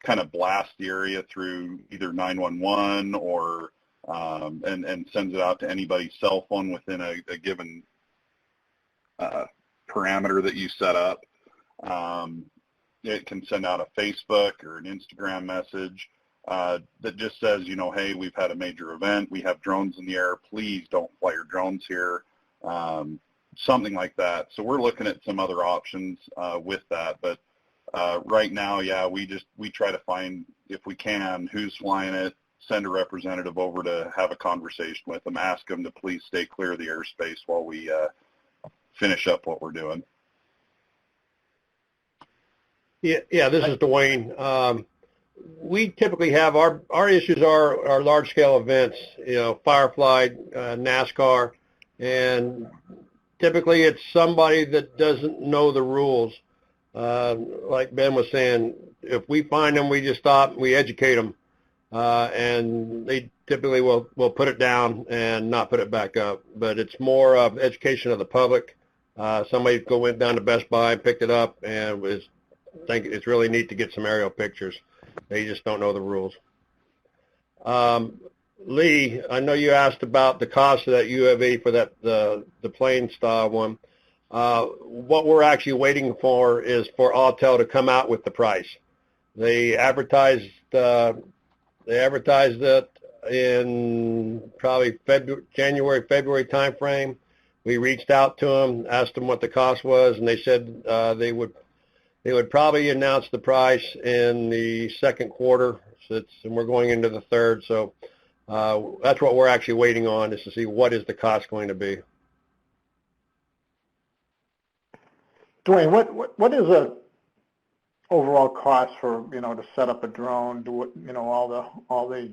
kind of blasts the area through either 911 or and sends it out to anybody's cell phone within a given parameter that you set up. It can send out a Facebook or an Instagram message that just says, hey, we've had a major event. We have drones in the air. Please don't fly your drones here. Something like that. So we're looking at some other options with that. But right now, yeah, we try to find, if we can, who's flying it, send a representative over to have a conversation with them, ask them to please stay clear of the airspace while we finish up what we're doing. Yeah, this is Dwayne. We typically have our issues are large-scale events, Firefly, NASCAR, and typically it's somebody that doesn't know the rules. Like Ben was saying, if we find them, we just stop, we educate them, and they typically will put it down and not put it back up. But it's more of education of the public. Somebody went down to Best Buy, picked it up, and think it's really neat to get some aerial pictures. They just don't know the rules. Lee, I know you asked about the cost of that UAV for the plane style one. What we're actually waiting for is for Autel to come out with the price. They advertised it in probably January, February timeframe. We reached out to them, asked them what the cost was, and they said they would probably announce the price in the second quarter, and we're going into the third. So that's what we're actually waiting on, is to see what is the cost going to be. Dwayne, what is the overall cost for to set up a drone, do all the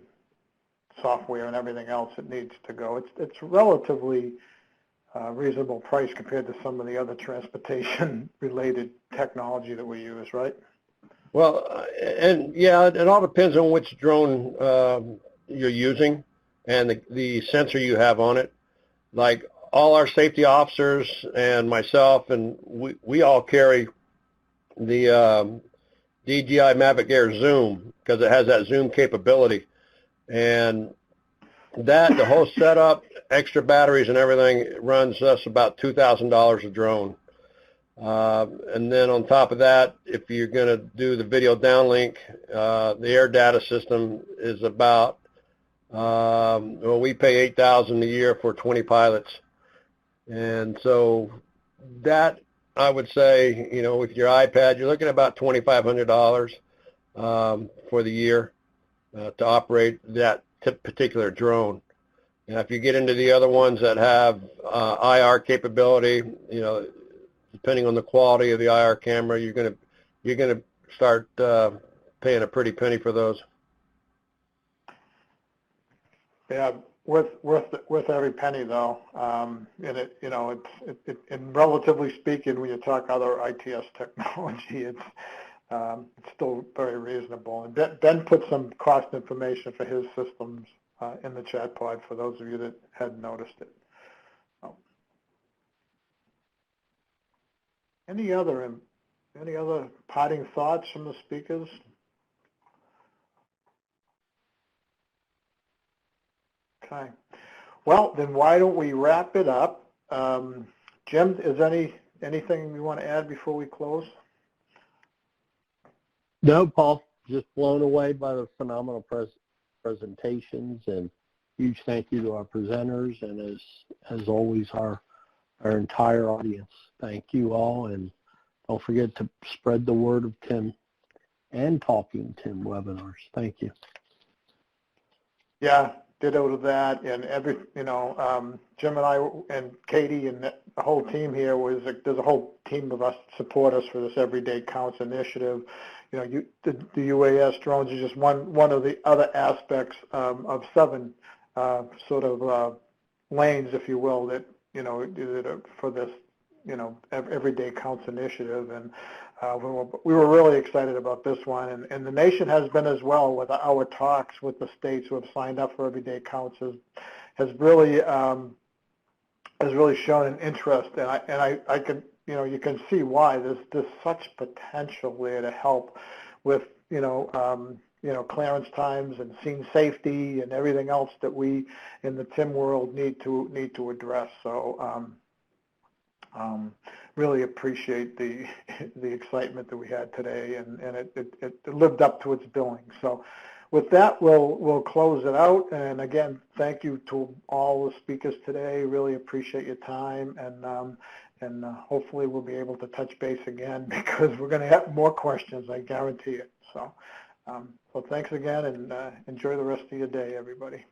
software and everything else it needs to go? It's relatively reasonable price compared to some of the other transportation-related technology that we use, right? Well, and yeah, it all depends on which drone you're using and the sensor you have on it. Like all our safety officers and myself, and we all carry the DJI Mavic Air Zoom because it has that zoom capability, and the whole setup, extra batteries and everything, runs us about $2,000 a drone. And then on top of that, if you're going to do the video downlink, the air data system is about, we pay $8,000 a year for 20 pilots. And so that, I would say, with your iPad, you're looking at about $2,500 for the year to operate that particular drone. And if you get into the other ones that have IR capability, depending on the quality of the IR camera, you're gonna start paying a pretty penny for those. Yeah, worth every penny though. And and relatively speaking, when you talk other ITS technology, it's still very reasonable. And Ben put some cost information for his systems in the chat pod for those of you that hadn't noticed it. Any other parting thoughts from the speakers? Okay. Well, then why don't we wrap it up? Jim, is anything you want to add before we close? No, Paul, just blown away by the phenomenal presentations, and huge thank you to our presenters, and as always, our entire audience. Thank you all, and don't forget to spread the word of TIM and Talking TIM webinars. Thank you. Yeah, ditto to that, and Jim and I and Katie and the whole team here there's a whole team of us support us for this Everyday Counts initiative. The UAS drones is just one of the other aspects of 7 sort of lanes, if you will, that for this Everyday Counts initiative, and we were really excited about this one, and the nation has been as well with our talks with the states who have signed up for Everyday Counts has really shown an interest, and I can you can see why there's such potential there to help with clearance times and scene safety and everything else that we in the TIM world need to address. So really appreciate the excitement that we had today, and it lived up to its billing. So with that, we'll close it out. And again, thank you to all the speakers today. Really appreciate your time, and hopefully we'll be able to touch base again, because we're going to have more questions, I guarantee it. So, so thanks again, and enjoy the rest of your day, everybody.